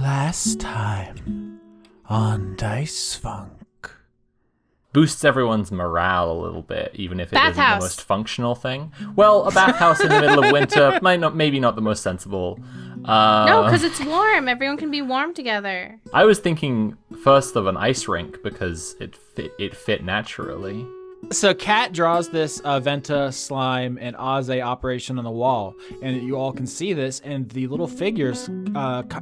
Last time on Dice Funk. Boosts everyone's morale a little bit, even if it isn't Bathhouse. the most functional thing. Well, a bathhouse in the middle of winter maybe not the most sensible. No, because it's warm. Everyone can be warm together. I was thinking first of an ice rink because it fit naturally. So Kat draws this Venta, Slime, and Aze operation on the wall, and you all can see this, and the little figures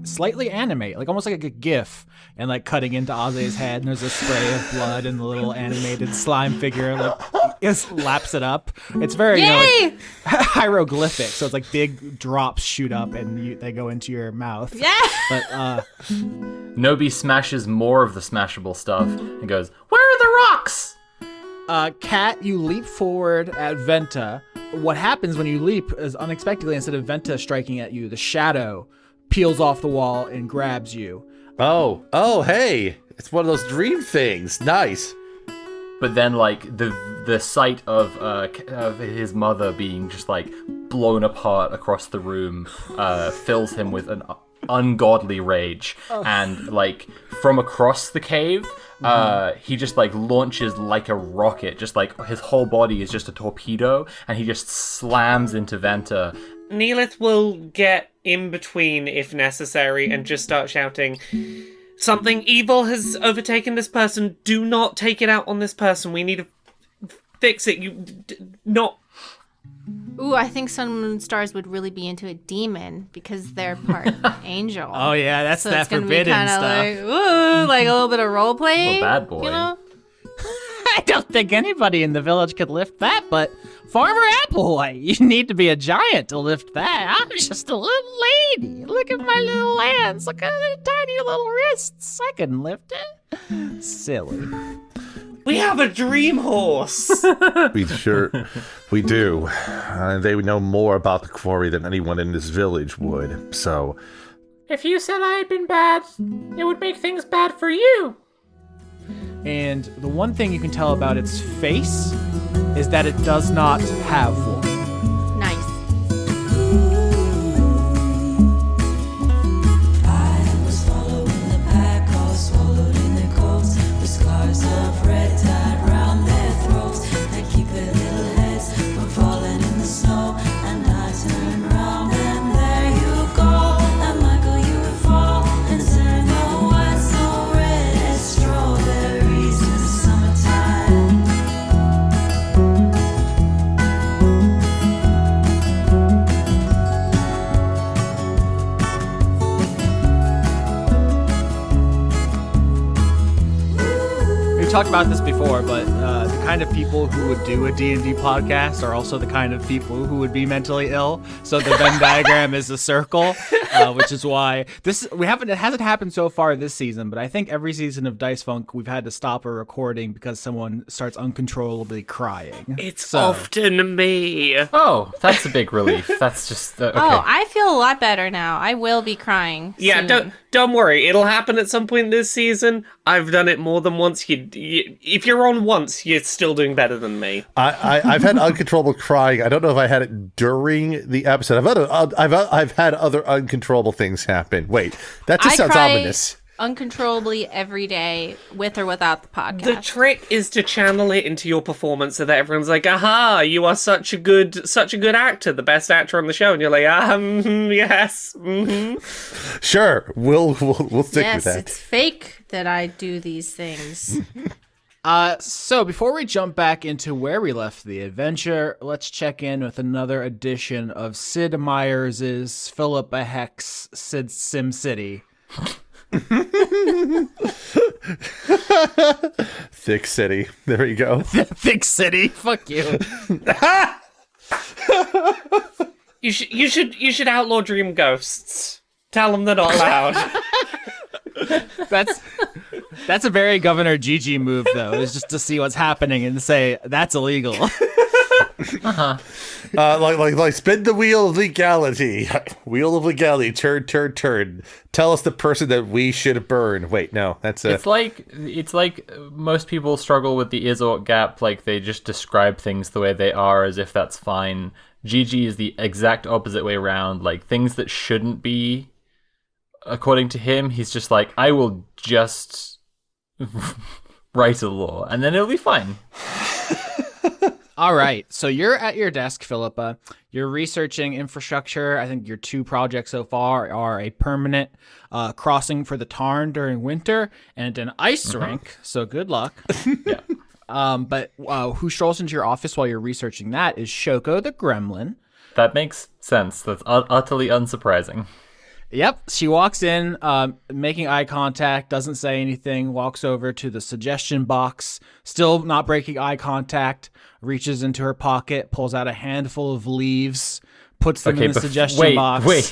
slightly animate, like almost like a GIF, and like cutting into Aze's head, and there's a spray of blood, and the little animated slime figure like laps it up. It's very like, hieroglyphic, so it's like big drops shoot up, and they go into your mouth. Yeah. But Nobi smashes more of the smashable stuff and goes, "Where are the rocks?" Kat, you leap forward at Venta. What happens when you leap is unexpectedly, instead of Venta striking at you, the shadow peels off the wall and grabs you. Oh, hey, it's one of those dream things. Nice. But then, like, the sight of his mother being just, like, blown apart across the room fills him with an ungodly rage. And, like, from across the cave, he just, like, launches like a rocket. Just, like, his whole body is just a torpedo, and he just slams into Venta. Neellith will get in between if necessary and just start shouting, "Something evil has overtaken this person. Do not take it out on this person. We need to fix it. Not." Ooh, I think Sun, Moon, Stars would really be into a demon because they're part angel. Oh yeah, that's so that it's gonna forbidden be stuff. like, ooh, like a little bit of role playing. Well, bad boy. You know? I don't think anybody in the village could lift that, but Farmer Applewhite, you need to be a giant to lift that. I'm just a little lady. Look at my little hands. Look at the tiny little wrists. I couldn't lift it. Silly. We have a dream horse. We do. They would know more about the quarry than anyone in this village would, so... If you said I had been bad, it would make things bad for you. And the one thing you can tell about its face is that it does not have one. Nice. I was following the pack, all swallowed in their coats, with scarves of red tied round their throats. They keep their little heads from falling in the snow, and I turn round and there you go. And Michael, you would fall and turn the white so red as strawberries in the summertime. We've talked about this before, but the kind of people who would do a D&D podcast are also the kind of people who would be mentally ill. So the Venn diagram is a circle, which is why it hasn't happened so far this season, but I think every season of Dice Funk we've had to stop a recording because someone starts uncontrollably crying. It's often me. Oh, that's a big relief. That's just okay. Oh, I feel a lot better now. I will be crying. Yeah, soon. don't worry. It'll happen at some point this season. I've done it more than once. If you're on once, you're still doing better than me. I've had uncontrollable crying. I don't know if I had it during the episode. I've had other uncontrollable things happen. Wait, that just sounds cry ominous. Uncontrollably every day, with or without the podcast. The trick is to channel it into your performance so that everyone's like, "Aha, you are such a good actor, the best actor on the show," and you're like, yes, Sure, we'll stick with that. Yes, it's fake that I do these things. So before we jump back into where we left the adventure, let's check in with another edition of Sid Meiers's Philippa Hex Sid Sim City. Thick City. There you go. Thick City. Fuck you. You should outlaw dream ghosts. Tell them they're not allowed. That's a very Governor Gigi move, though, is just to see what's happening and say that's illegal. Like spin the wheel of legality. Wheel of legality. Turn. Tell us the person that we should burn. Wait, no, that's It's like most people struggle with the is-ought gap. Like they just describe things the way they are as if that's fine. Gigi is the exact opposite way around. Like things that shouldn't be according to him, he's just like, I will just write a law, and then it'll be fine. All right, so you're at your desk, Philippa. You're researching infrastructure. I think your 2 projects so far are a permanent crossing for the Tarn during winter and an ice rink. So good luck. Yeah. But who strolls into your office while you're researching that is Shoko the Gremlin. That makes sense. That's utterly unsurprising. Yep, she walks in, making eye contact, doesn't say anything, walks over to the suggestion box, still not breaking eye contact, reaches into her pocket, pulls out a handful of leaves, puts them in the suggestion box. Wait,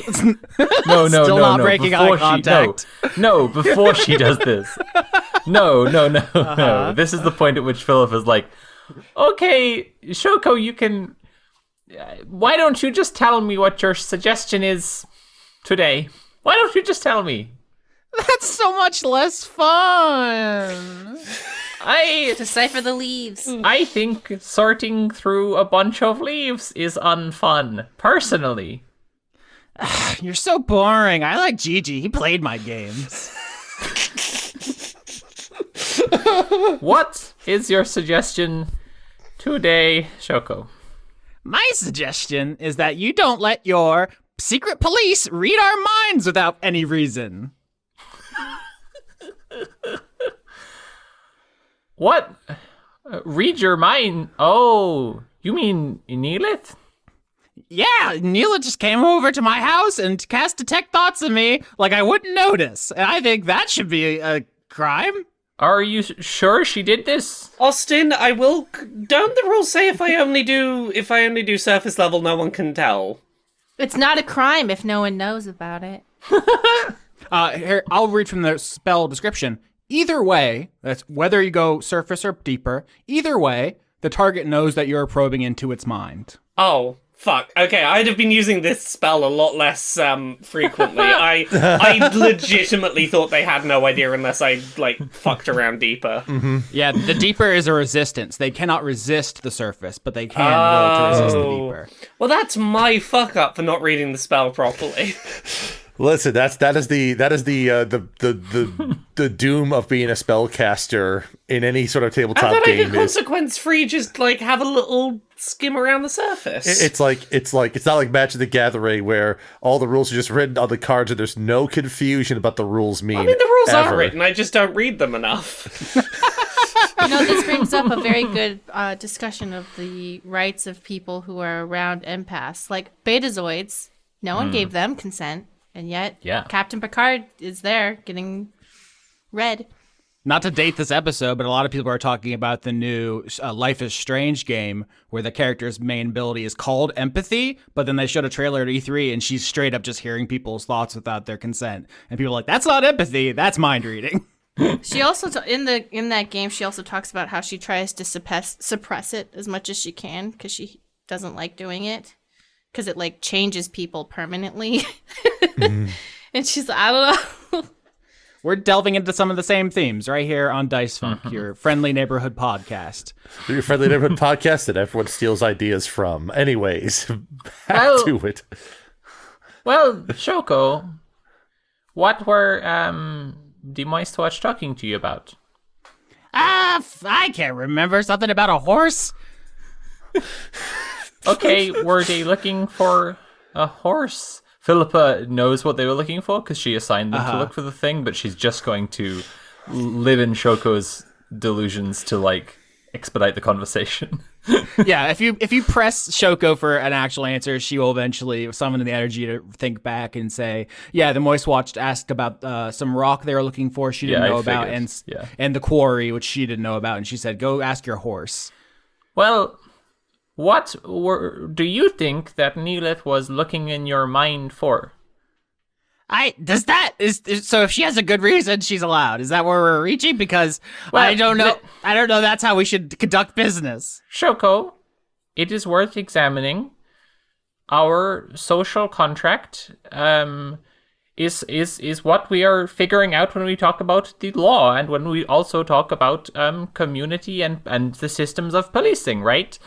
no, Still not breaking eye contact. No, before she does this. No. This is the point at which Philip is like, okay, Shoko, you can... why don't you just tell me what your suggestion is today? Why don't you just tell me? That's so much less fun. Decipher the leaves. I think sorting through a bunch of leaves is unfun, personally. You're so boring. I like Gigi. He played my games. What is your suggestion today, Shoko? My suggestion is that you don't let your secret police read our minds without any reason. What? Read your mind? Oh, you mean Neellith? Yeah, Neela just came over to my house and cast detect thoughts of me like I wouldn't notice. And I think that should be a crime. Are you sure she did this? Austin, don't the rules say if I only do surface level, no one can tell? It's not a crime if no one knows about it. Here, I'll read from the spell description. Either way, that's whether you go surface or deeper, either way, the target knows that you're probing into its mind. Oh, fuck. Okay, I'd have been using this spell a lot less frequently. I legitimately thought they had no idea unless I, fucked around deeper. Mm-hmm. Yeah, the deeper is a resistance. They cannot resist the surface, but they can roll to resist the deeper. Well, that's my fuck up for not reading the spell properly. Listen, that is the doom of being a spellcaster in any sort of tabletop I thought I game. could consequence free just have a little skim around the surface. It's not like Magic the Gathering where all the rules are just written on the cards and there's no confusion about the rules mean. I mean, the rules ever. are written, I just don't read them enough. This brings up a very good discussion of the rights of people who are around empaths. Like betazoids, no one gave them consent, and yet Captain Picard is there getting read. Not to date this episode, but a lot of people are talking about the new Life is Strange game where the character's main ability is called empathy, but then they showed a trailer at E3 and she's straight up just hearing people's thoughts without their consent. And people are like, that's not empathy, that's mind reading. She also, in that game, she also talks about how she tries to suppress it as much as she can because she doesn't like doing it because it changes people permanently. And she's like, I don't know. We're delving into some of the same themes right here on Dice Funk, your friendly neighborhood podcast. Your friendly neighborhood podcast that everyone steals ideas from. Anyways, back to it. Well, Shoko, what were the Moistwatch talking to you about? I can't remember. Something about a horse? Okay, were they looking for a horse? Philippa knows what they were looking for because she assigned them to look for the thing, but she's just going to live in Shoko's delusions to expedite the conversation. Yeah, if you press Shoko for an actual answer, she will eventually summon the energy to think back and say, yeah, the Moistwatch asked about some rock they were looking for she didn't know about, and the quarry, which she didn't know about, and she said, go ask your horse. Well, what do you think that Neellith was looking in your mind for? So if she has a good reason, she's allowed. Is that where we're reaching? Because I don't know. I don't know. That's how we should conduct business. Shoko, it is worth examining. Our social contract is what we are figuring out when we talk about the law and when we also talk about community and the systems of policing, right?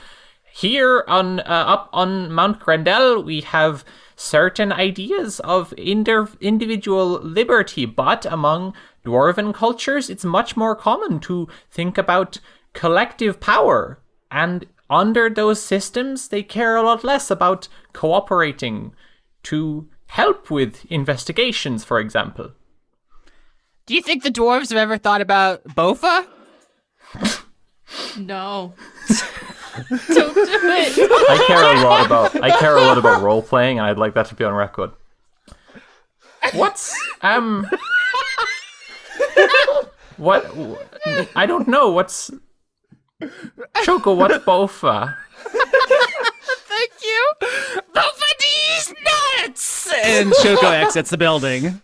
here on up on Mount Grendel, we have certain ideas of individual liberty, but among dwarven cultures, it's much more common to think about collective power. And under those systems, they care a lot less about cooperating to help with investigations, for example. Do you think the dwarves have ever thought about Bofa? No. Don't do it. I care a lot about role playing, and I'd like that to be on record. What's what? I don't know. What's Shoko? What's Bofa? Thank you. Bofa these nuts. And Shoko exits the building.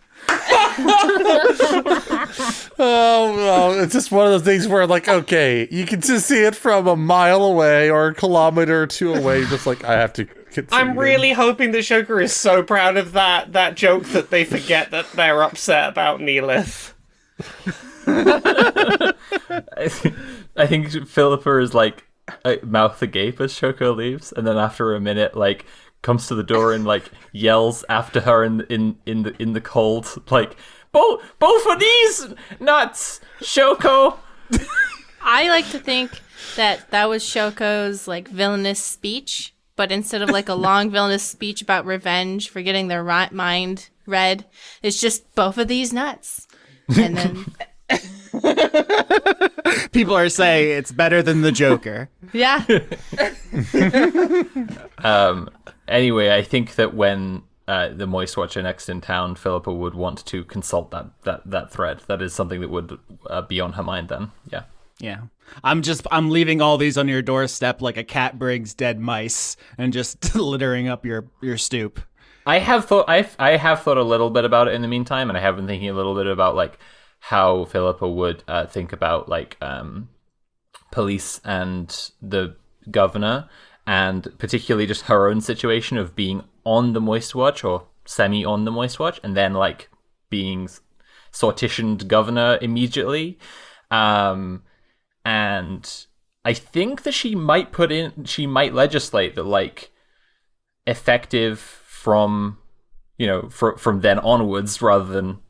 Oh, no. It's just one of those things where, like, okay, you can just see it from a mile away or a kilometer or two away. Just like, I have to continue. I'm really hoping that Shoker is so proud of that joke that they forget that they're upset about Neellith. I think Philippa is like mouth agape as Shoko leaves, and then after a minute, like comes to the door and like yells after her in the cold, like both of these nuts, Shoko. I like to think that was Shoko's like villainous speech, but instead of like a long villainous speech about revenge for getting their mind read, it's just both of these nuts, and then. People are saying it's better than the Joker. Yeah. Anyway, I think that when the Moistwatch are next in town, Philippa would want to consult that thread. That is something that would be on her mind then. Yeah. Yeah. I'm leaving all these on your doorstep like a cat brings dead mice and just littering up your stoop. I have thought a little bit about it in the meantime, and I have been thinking a little bit about like how Philippa would think about like police and the governor, and particularly just her own situation of being on the Moistwatch or semi on the Moistwatch, and then like being sortitioned governor immediately. And I think that she might legislate that like effective from from then onwards, rather than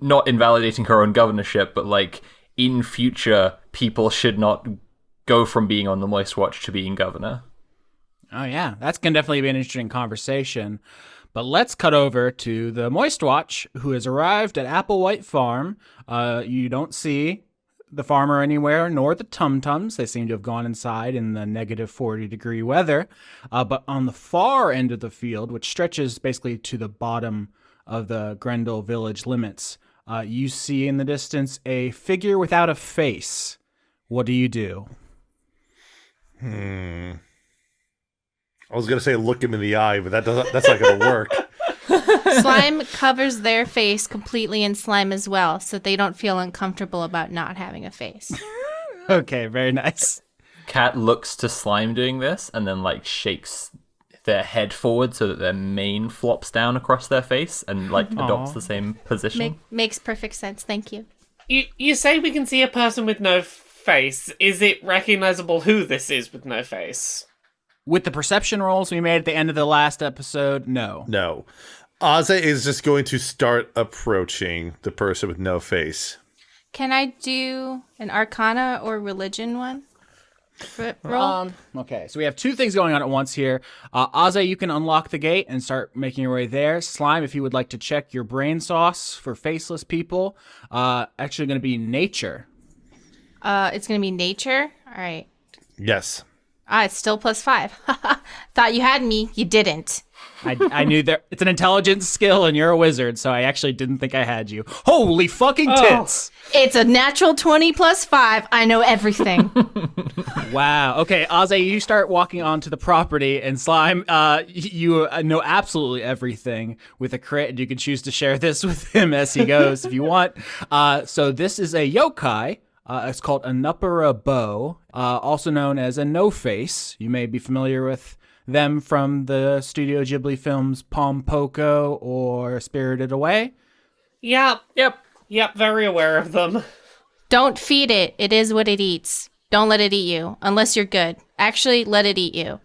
not invalidating her own governorship, but like in future people should not go from being on the Moistwatch to being governor. Oh yeah, that's gonna definitely be an interesting conversation. But let's cut over to the Moistwatch, who has arrived at Applewhite Farm. You don't see the farmer anywhere, nor the tum-tums. They seem to have gone inside in the negative 40-degree weather. But on the far end of the field, which stretches basically to the bottom of the Grendel village limits, you see in the distance a figure without a face. What do you do? I was gonna say look him in the eye, but that's not gonna work. Slime covers their face completely in slime as well, so they don't feel uncomfortable about not having a face. Okay, very nice. Cat looks to Slime doing this and then like shakes their head forward so that their mane flops down across their face and like adopts the same position. Makes perfect sense. Thank you. You say we can see a person with no face. Is it recognizable who this is with no face? With the perception rolls we made at the end of the last episode, no. No. Ozzy is just going to start approaching the person with no face. Can I do an Arcana or Religion one? Roll? Okay, so we have two things going on at once here. Ozzy, you can unlock the gate and start making your way there. Slime, if you would like to check your brain sauce for faceless people. Actually going to be nature. It's going to be nature? All right. Yes. It's still +5. Thought you had me. You didn't. I knew that it's an intelligence skill and you're a wizard, so I actually didn't think I had you. Holy fucking tits! It's a natural 20 +5. I know everything. Wow. Okay, Ozzy, you start walking onto the property, and Slime, you know absolutely everything with a crit, and you can choose to share this with him as he goes if you want. So this is a yokai. It's called a Nuppera Bow, also known as a no-face. You may be familiar with them from the Studio Ghibli films Pom Poko or Spirited Away. Yep, very aware of them. Don't feed it. It is what it eats. Don't let it eat you, unless you're good. Actually, let it eat you.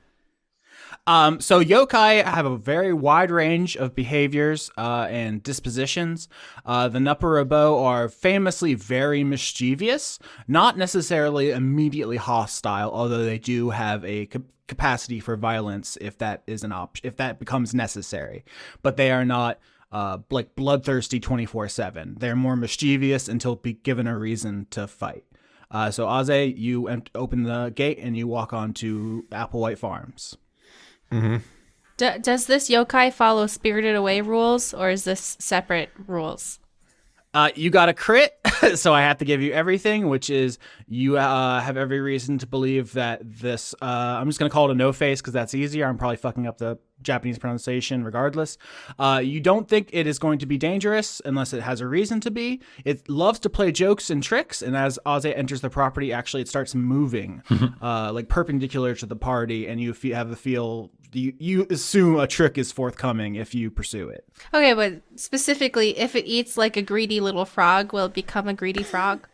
So yokai have a very wide range of behaviors and dispositions. The Nupperabo are famously very mischievous, not necessarily immediately hostile, although they do have a capacity for violence if that is an option, if that becomes necessary. But they are not like bloodthirsty 24/7. They're more mischievous until be given a reason to fight. So Aze, you open the gate and you walk on to Applewhite Farms. Mm-hmm. Does this yokai follow Spirited Away rules, or is this separate rules? You got a crit, so I have to give you everything, which is you have every reason to believe that this, I'm just going to call it a no face because that's easier. I'm probably fucking up the Japanese pronunciation regardless. You don't think it is going to be dangerous unless it has a reason to be. It loves to play jokes and tricks, and as Aze enters the property, actually it starts moving like perpendicular to the party, and you have the feel, you assume a trick is forthcoming if you pursue it. Okay, but specifically, if it eats like a greedy little frog, will it become a greedy frog?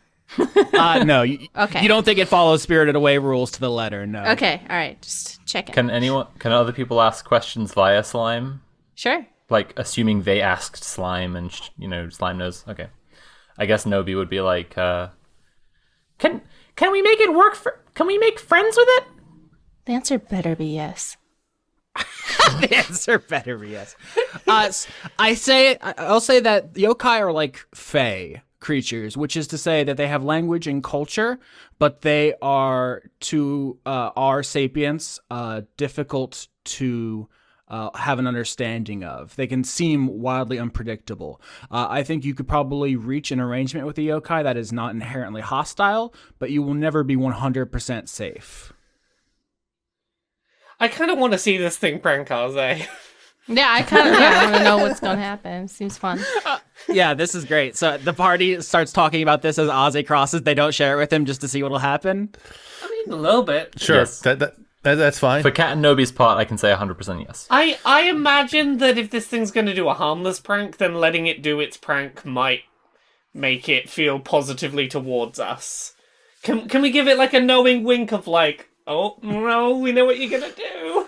No. Okay. You don't think it follows Spirited Away rules to the letter? No. Okay, all right, just checking. Can other people ask questions via slime? Sure. Like assuming they asked slime and slime knows. Okay, I guess Nobi would be like, can we make it work can we make friends with it? The answer better be yes. The answer better be yes. I'll say that yokai are like fae creatures, which is to say that they have language and culture, but they are to our sapiens difficult to have an understanding of. They can seem wildly unpredictable. I think you could probably reach an arrangement with a yokai that is not inherently hostile, but you will never be 100% safe. I kind of want to see this thing prank Aze. Yeah, I want to know what's going to happen. Seems fun. Yeah, this is great. So the party starts talking about this as Aze crosses. They don't share it with him just to see what'll happen. I mean, a little bit. Sure, Yes. that's fine. For Cat and Nobi's part, I can say 100% yes. I imagine that if this thing's going to do a harmless prank, then letting it do its prank might make it feel positively towards us. Can we give it like a knowing wink of like, oh no, we know what you're gonna do.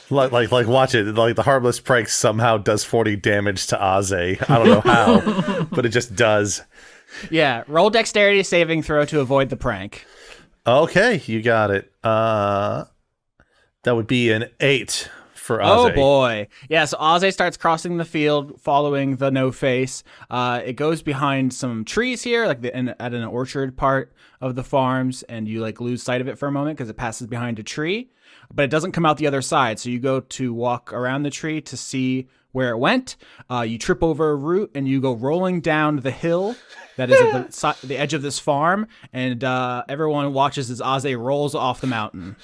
Like watch it. Like the harmless prank somehow does 40 damage to Aze. I don't know how, but it just does. Yeah, roll dexterity saving throw to avoid the prank. Okay, you got it. That would be an 8 for Aze. Oh boy. Yeah, so Aze starts crossing the field following the no face. It goes behind some trees here, like at an orchard part of the farms, and you like lose sight of it for a moment because it passes behind a tree, but it doesn't come out the other side. So you go to walk around the tree to see where it went. You trip over a root and you go rolling down the hill that is at the edge of this farm, and everyone watches as Aze rolls off the mountain.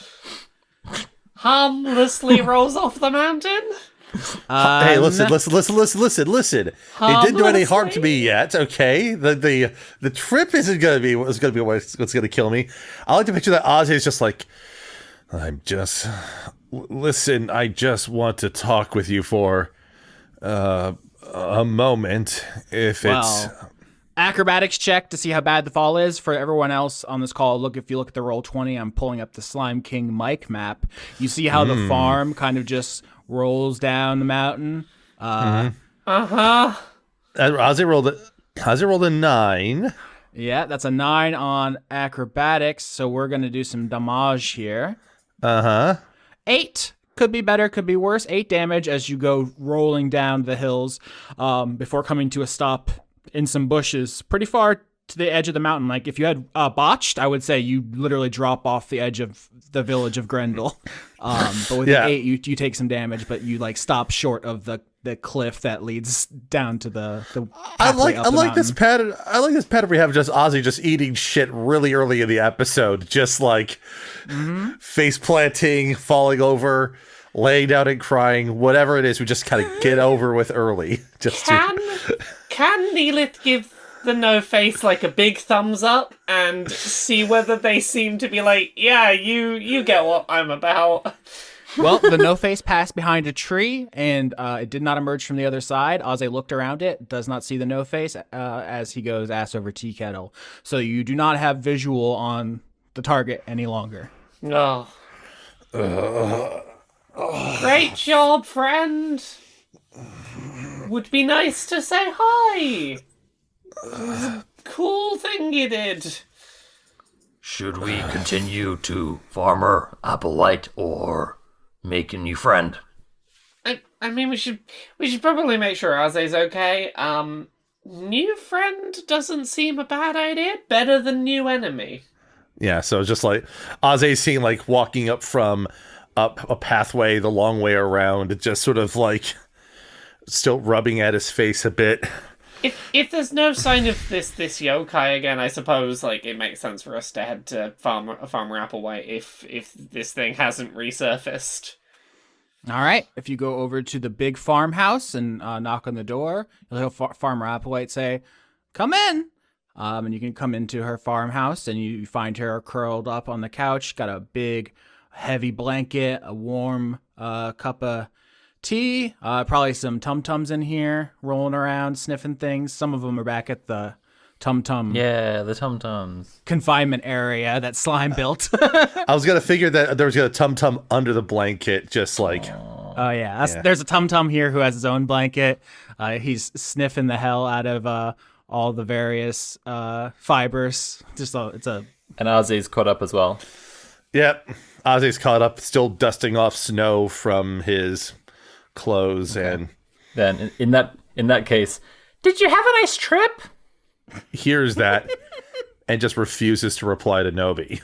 Harmlessly rolls off the mountain? Hey, listen. It didn't do any harm to me yet. Okay, the trip isn't gonna be what's gonna kill me. I like to picture that Aze is just like, I just want to talk with you for a moment. Acrobatics check to see how bad the fall is. For everyone else on this call, if you look at the Roll20, I'm pulling up the Slime King Mike map. You see how the farm kind of just rolls down the mountain. Aze rolled a 9. Yeah, that's a 9 on acrobatics, so we're going to do some damage here. 8. Could be better, could be worse. 8 damage as you go rolling down the hills before coming to a stop in some bushes pretty far to the edge of the mountain. Like if you had botched, I would say you literally drop off the edge of the village of Grendel. But with the 8, you take some damage, but you like stop short of the cliff that leads down to the I like this pattern. I like this pattern we have just Aze just eating shit really early in the episode, just like face planting, falling over, laying down and crying, whatever it is. We just kind of get over with early. Can Neellith give the no face like a big thumbs up and see whether they seem to be like, yeah, you get what I'm about? Well, the no face passed behind a tree, and it did not emerge from the other side. Aze looked around it, does not see the no face as he goes ass over tea kettle. So you do not have visual on the target any longer. Oh. Great job, friend. Would be nice to say hi. It was a cool thing you did. Should we continue to Farmer Applewhite or make a new friend? I mean, we should probably make sure Aze's okay. New friend doesn't seem a bad idea. Better than new enemy. Yeah, so it's just like Aze's seen like walking up a pathway the long way around, just sort of like still rubbing at his face a bit. If there's no sign of this yokai again, I suppose like it makes sense for us to head to Farmer Applewhite if this thing hasn't resurfaced. All right. If you go over to the big farmhouse and knock on the door, you'll hear Farmer Applewhite say, "Come in." And you can come into her farmhouse, and you find her curled up on the couch, got a big, heavy blanket, a warm cup of tea, probably some tum-tums in here, rolling around, sniffing things. Some of them are back at the tum-tum. Yeah, the tum-tums. Confinement area that Slime built. I was going to figure that there was a tum-tum under the blanket, just like... Oh, yeah. There's a tum-tum here who has his own blanket. He's sniffing the hell out of all the various fibers. And Aze's caught up as well. Yep. Aze's caught up, still dusting off snow from his clothes. Okay. And then in that case, did you have a nice trip? Hears that and just refuses to reply to Nobi.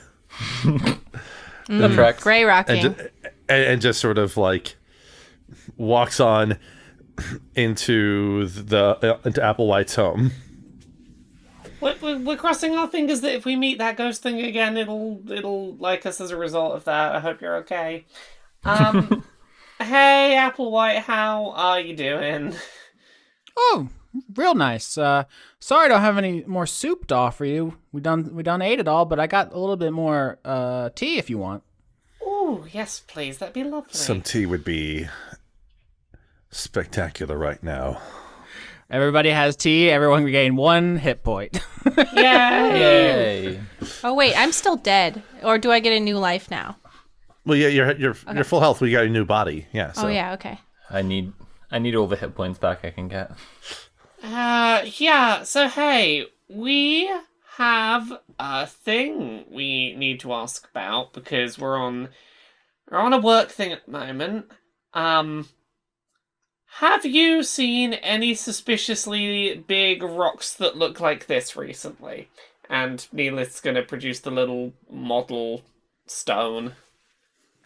That tracks. Gray rocking. And just sort of like walks on into Applewhite's home. We're crossing our fingers that if we meet that ghost thing again, it'll like us as a result of that. I hope you're okay. Hey, Applewhite, how are you doing? Oh, real nice. Sorry I don't have any more soup to offer you. We done ate it all, but I got a little bit more tea if you want. Oh, yes, please. That'd be lovely. Some tea would be spectacular right now. Everybody has tea. Everyone gain 1 hit point. Yay! Oh wait, I'm still dead. Or do I get a new life now? Well, yeah, you're full health. We got a new body. Yeah. So. Oh yeah, okay. I need all the hit points back I can get. Yeah. So hey, we have a thing we need to ask about because we're on a work thing at the moment. Have you seen any suspiciously big rocks that look like this recently? And Neellith's going to produce the little model stone.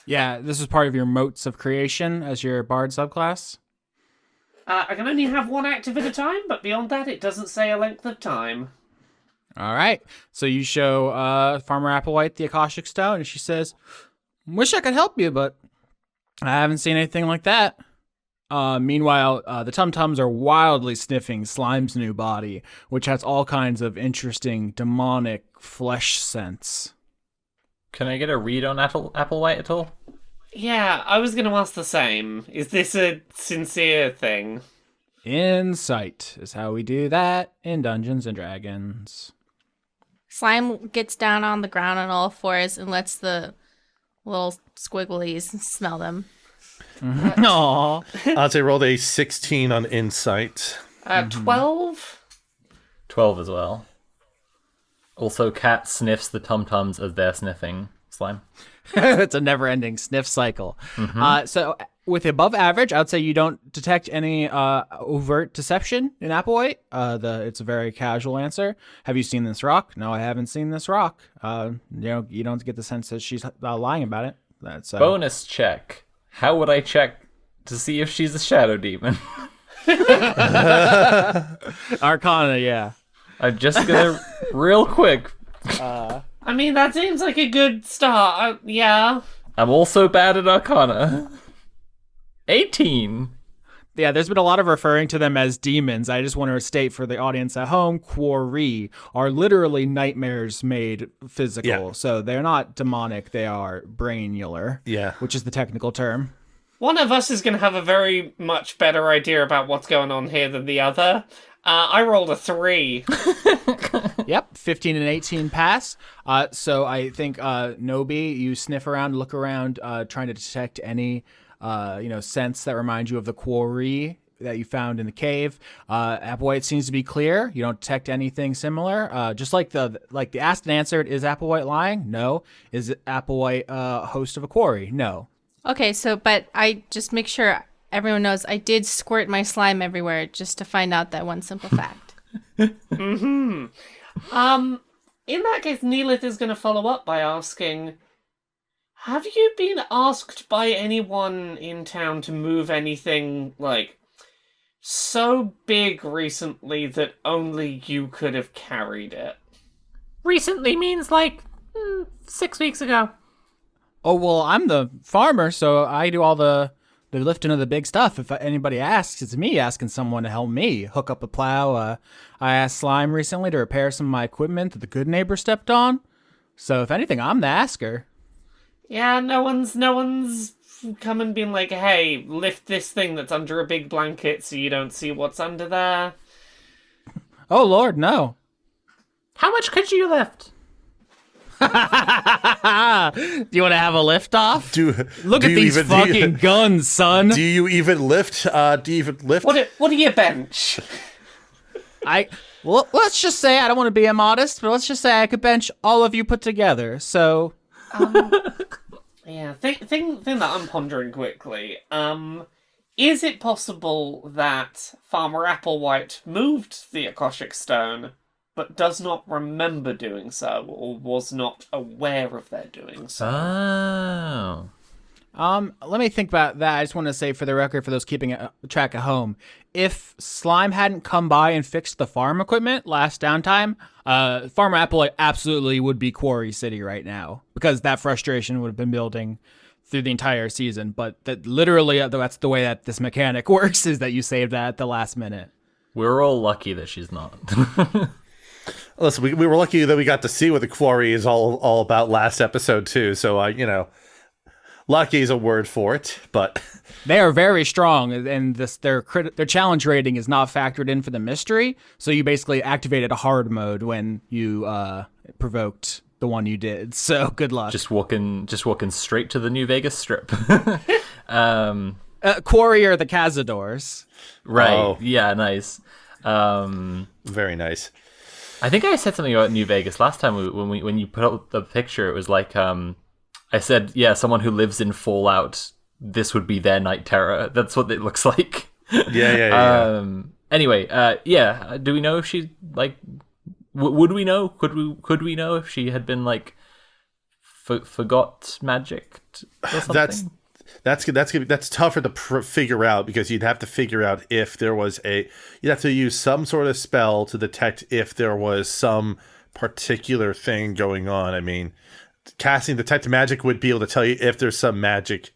Yeah, this is part of your motes of creation as your bard subclass. I can only have 1 active at a time, but beyond that, it doesn't say a length of time. All right. So you show Farmer Applewhite the Akashic Stone, and she says, "Wish I could help you, but I haven't seen anything like that." Meanwhile, the tum-tums are wildly sniffing Slime's new body, which has all kinds of interesting demonic flesh scents. Can I get a read on Applewhite at all? Yeah, I was going to ask the same. Is this a sincere thing? Insight is how we do that in Dungeons and Dragons. Slime gets down on the ground on all fours and lets the little squigglies smell them. Aww. I'd say rolled a 16 on insight. 12? 12 as well. Also, Cat sniffs the tum-tums as they're sniffing Slime. It's a never-ending sniff cycle. So with above average, I would say you don't detect any overt deception in Applewhite. It's a very casual answer. Have you seen this rock? No, I haven't seen this rock. You don't get the sense that she's lying about it. That's bonus check. How would I check to see if she's a shadow demon? Arcana, yeah. I'm just gonna real quick. I mean, that seems like a good start. Yeah. I'm also bad at Arcana. 18. Yeah, there's been a lot of referring to them as demons. I just want to state for the audience at home, quarry are literally nightmares made physical. Yeah. So they're not demonic, they are brainular. Yeah. Which is the technical term. One of us is going to have a very much better idea about what's going on here than the other. I rolled a 3. Yep, 15 and 18 pass. So I think Nobi, you sniff around, look around, trying to detect any scents that remind you of the quarry that you found in the cave. Applewhite seems to be clear. You don't detect anything similar. Just like the asked and answered, is Applewhite lying? No. Is Applewhite host of a quarry? No. Okay, but I just make sure everyone knows I did squirt my slime everywhere just to find out that one simple fact. In that case, Neellith is going to follow up by asking, have you been asked by anyone in town to move anything, so big recently that only you could have carried it? Recently means 6 weeks ago. Oh, well, I'm the farmer, so I do all the lifting of the big stuff. If anybody asks, it's me asking someone to help me hook up a plow. I asked Slime recently to repair some of my equipment that the good neighbor stepped on. So if anything, I'm the asker. Yeah, no one's come and been like, hey, lift this thing that's under a big blanket so you don't see what's under there. Oh, Lord, no. How much could you lift? Do you want to have a lift off? Look at these fucking guns, son. Do you even lift? What do you bench? Let's just say, I don't want to be immodest, but let's just say I could bench all of you put together. So, yeah, thing that I'm pondering quickly. Is it possible that Farmer Applewhite moved the Akashic Stone, but does not remember doing so, or was not aware of their doing so? Oh. Let me think about that. I just want to say, for the record, for those keeping track at home, if Slime hadn't come by and fixed the farm equipment last downtime, Farmer Applewhite absolutely would be Quarry City right now, because that frustration would have been building through the entire season. But that literally, that's the way that this mechanic works, is that you save that at the last minute. We're all lucky that she's not. Listen, we were lucky that we got to see what the quarry is all about last episode too. So lucky is a word for it, but they are very strong, and their challenge rating is not factored in for the mystery. So you basically activated a hard mode when you provoked the one you did. So good luck. Just walking straight to the New Vegas Strip. Quarry or the Cazadors. Right. Oh. Yeah. Nice. Very nice. I think I said something about New Vegas last time when you put up the picture. It was like I said, yeah, someone who lives in Fallout. This would be their night terror. That's what it looks like. Yeah. Anyway, do we know if she would we know? Could we know if she had been forgot magic or something? That's tougher to figure out, because you'd have to figure out if there was you'd have to use some sort of spell to detect if there was some particular thing going on. I mean, casting detect magic would be able to tell you if there's some magic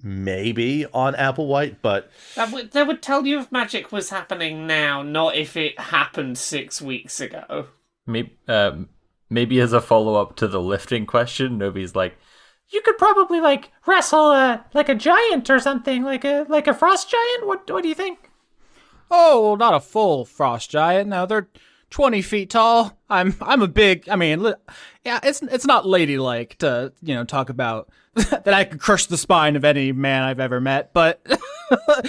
maybe on Applewhite, but that would tell you if magic was happening now, not if it happened 6 weeks ago. Maybe as a follow-up to the lifting question, Nobi's like, you could probably wrestle a giant or something, like a frost giant. What do you think? Oh, well, not a full frost giant. No, they're 20 feet tall. I'm a big. I mean, yeah, it's not ladylike to talk about that I could crush the spine of any man I've ever met, but I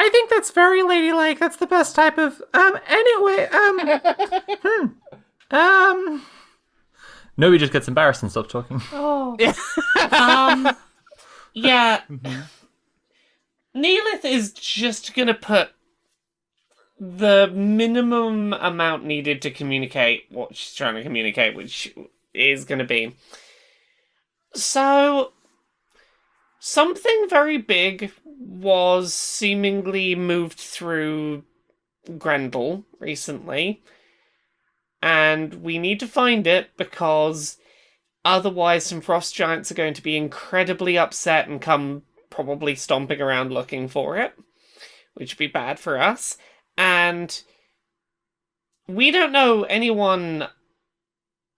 think that's very ladylike. That's the best type of. Anyway. Nobi just gets embarrassed and stops talking. Oh. Yeah. Mm-hmm. Neellith is just gonna put the minimum amount needed to communicate what she's trying to communicate, which is gonna be. So, something very big was seemingly moved through Grendel recently. And we need to find it, because otherwise some frost giants are going to be incredibly upset and come probably stomping around looking for it, which would be bad for us. And we don't know anyone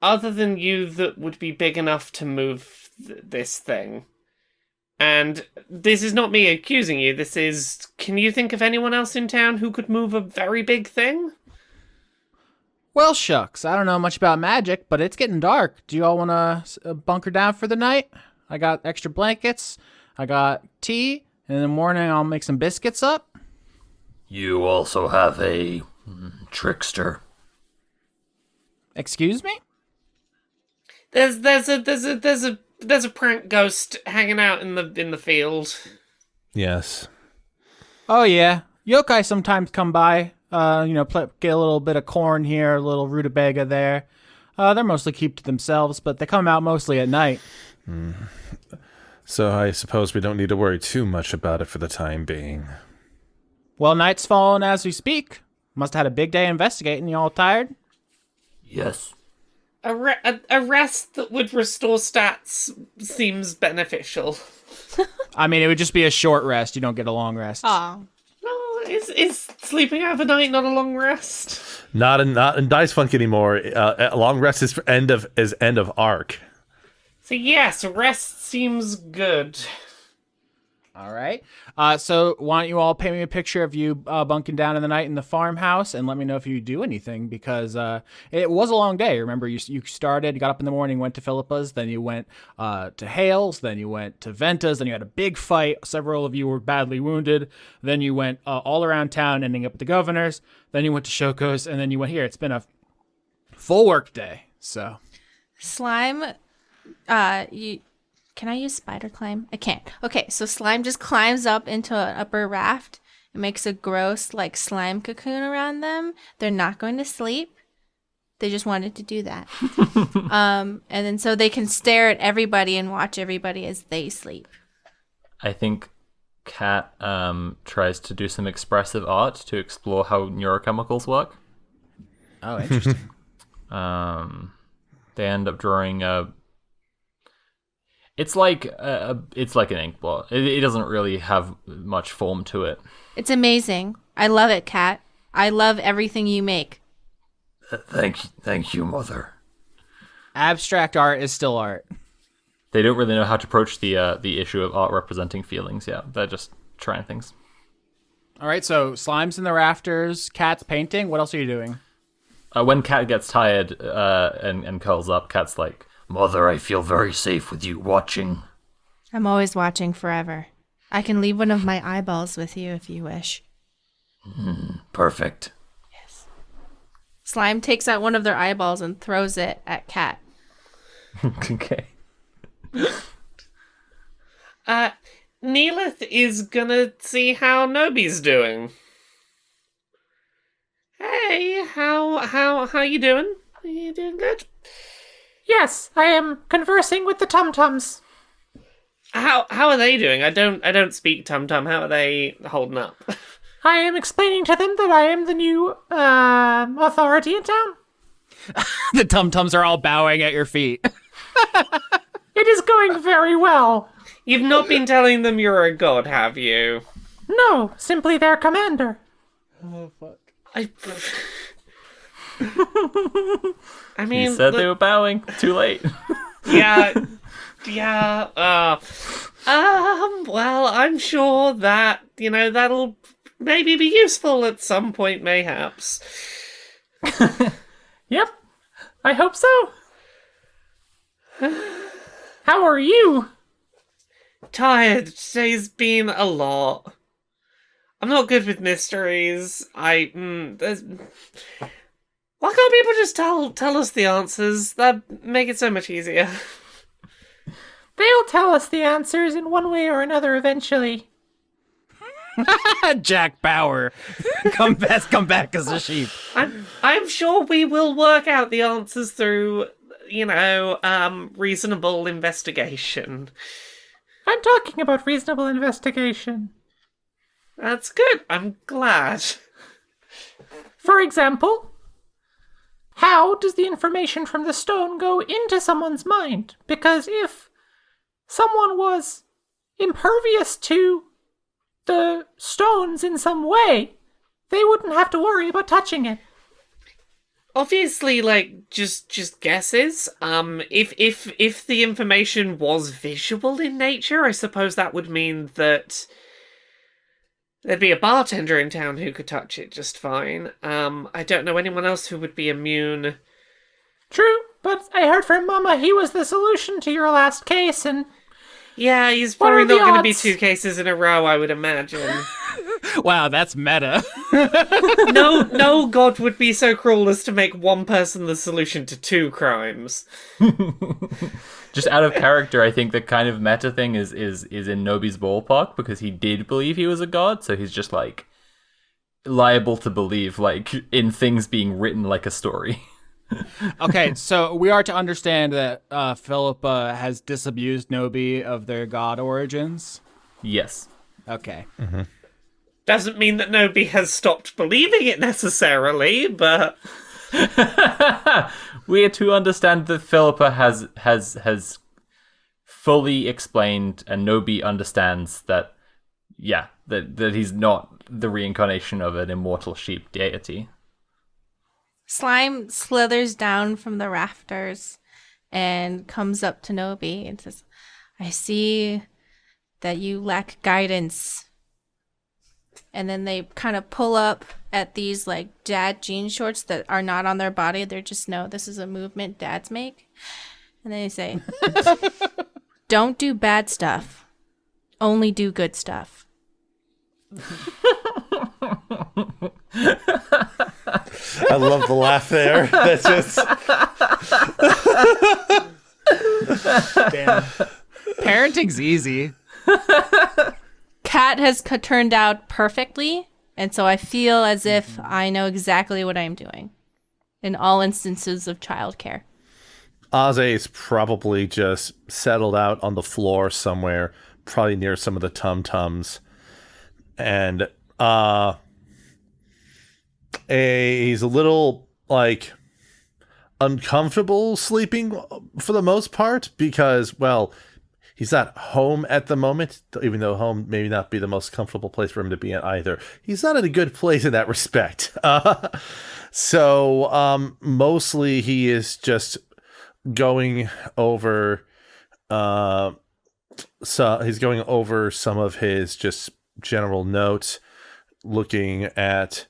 other than you that would be big enough to move this thing. And this is not me accusing you. This is, can you think of anyone else in town who could move a very big thing? Well, shucks. I don't know much about magic, but it's getting dark. Do you all want to bunker down for the night? I got extra blankets. I got tea. And in the morning, I'll make some biscuits up. You also have a trickster. Excuse me? There's a prank ghost hanging out in the field. Yes. Oh, yeah. Yokai sometimes come by. Get a little bit of corn here, a little rutabaga there. They're mostly keep to themselves, but they come out mostly at night. So I suppose we don't need to worry too much about it for the time being. Well, night's falling as we speak. Must have had a big day investigating. You all tired? Yes. A rest that would restore stats seems beneficial. I mean, it would just be a short rest. You don't get a long rest. Aw. No, is sleeping overnight not a long rest? Not in Dice Funk anymore. A long rest is end of arc. So yes, rest seems good. All right. So why don't you all paint me a picture of you bunking down in the night in the farmhouse and let me know if you do anything, because it was a long day. Remember, you started, you got up in the morning, went to Philippa's, then you went to Hale's, then you went to Venta's, then you had a big fight. Several of you were badly wounded. Then you went all around town, ending up at the governor's. Then you went to Shoko's, and then you went here. It's been a full work day. So Slime, can I use spider climb? I can't. Okay, so Slime just climbs up into an upper raft and makes a gross, like, slime cocoon around them. They're not going to sleep. They just wanted to do that. And then so they can stare at everybody and watch everybody as they sleep. I think Kat tries to do some expressive art to explore how neurochemicals work. Oh, interesting. They end up drawing a... It's like an inkblot. It doesn't really have much form to it. It's amazing. I love it, Kat. I love everything you make. Thank you, Mother. Abstract art is still art. They don't really know how to approach the issue of art representing feelings yet. They're just trying things. All right, so Slime's in the rafters, Kat's painting. What else are you doing? When Kat gets tired and curls up, Kat's like, Mother, I feel very safe with you watching. I'm always watching forever. I can leave one of my eyeballs with you if you wish. Perfect. Yes. Slime takes out one of their eyeballs and throws it at Kat. okay. Neellith is gonna see how Nobi's doing. Hey, how you doing? Are you doing good? Yes, I am conversing with the tum-tums. How are they doing? I don't speak tum-tum. How are they holding up? I am explaining to them that I am the new authority in town. The tum-tums are all bowing at your feet. It is going very well. You've not been telling them you're a god, have you? No, simply their commander. Oh, fuck. I mean, you said they were bowing. Too late. Yeah. Well, I'm sure that, that'll maybe be useful at some point, mayhaps. Yep, I hope so. How are you? Tired. Today's been a lot. I'm not good with mysteries. Why can't people just tell us the answers? That'd make it so much easier. They'll tell us the answers in one way or another eventually. Jack Bauer. Come back as a sheep. I'm sure we will work out the answers through, reasonable investigation. I'm talking about reasonable investigation. That's good. I'm glad. For example, how does the information from the stone go into someone's mind? Because if someone was impervious to the stones in some way, they wouldn't have to worry about touching it. obviously, like, just guesses. If the information was visual in nature, I suppose that would mean that there'd be a bartender in town who could touch it just fine. I don't know anyone else who would be immune. True, but I heard from Mama he was the solution to your last case, and... Yeah, he's What probably are the not going to be odds? 2 cases in a row, I would imagine. Wow, that's meta. No god would be so cruel as to make one person the solution to 2 crimes. Just out of character, I think the kind of meta thing is in Nobi's ballpark, because he did believe he was a god, so he's just, like, liable to believe, like, in things being written like a story. Okay, so we are to understand that Philippa has disabused Nobi of their god origins. Yes. Okay. Doesn't mean that Nobi has stopped believing it necessarily, but... We are to understand that Philippa has fully explained, and Nobi understands that, yeah, that he's not the reincarnation of an immortal sheep deity. Slime slithers down from the rafters and comes up to Nobi and says, I see that you lack guidance. And then they kind of pull up at these like dad jean shorts that are not on their body. They're just, no, this is a movement dads make. And then they say, don't do bad stuff. Only do good stuff. I love the laugh there. That's just Damn. Parenting's easy. Cat has turned out perfectly, and so I feel as if I know exactly what I'm doing in all instances of childcare. Aze's probably just settled out on the floor somewhere, probably near some of the tum-tums. And he's a little, like, uncomfortable sleeping for the most part because, well, he's not home at the moment, even though home may not be the most comfortable place for him to be in either. He's not in a good place in that respect. So mostly he is just going over so he's going over some of his just general notes, looking at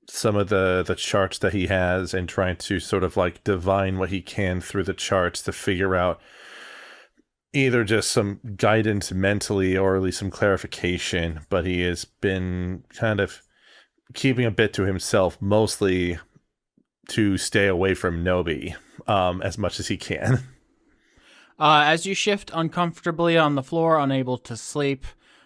some of the charts that he has and trying to sort of like divine what he can through the charts to figure out either just some guidance mentally or at least some clarification. But he has been kind of keeping a bit to himself, mostly to stay away from Nobi as much as he can. As you shift uncomfortably on the floor, unable to sleep,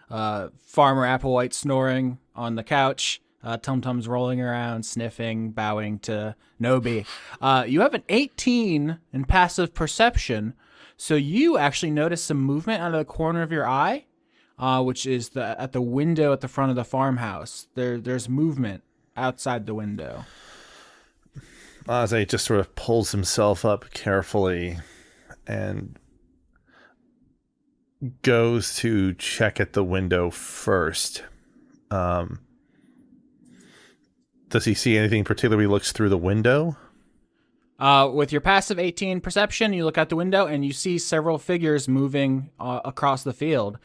Farmer Applewhite snoring on the couch, Tum-Tum's rolling around, sniffing, bowing to Nobi. You have an 18 in passive perception, so you actually notice some movement out of the corner of your eye, which is at the window at the front of the farmhouse. There's movement outside the window. Aze just sort of pulls himself up carefully and goes to check at the window first. Does he see anything particularly? He looks through the window? With your passive 18 perception, you look out the window and you see several figures moving across the field.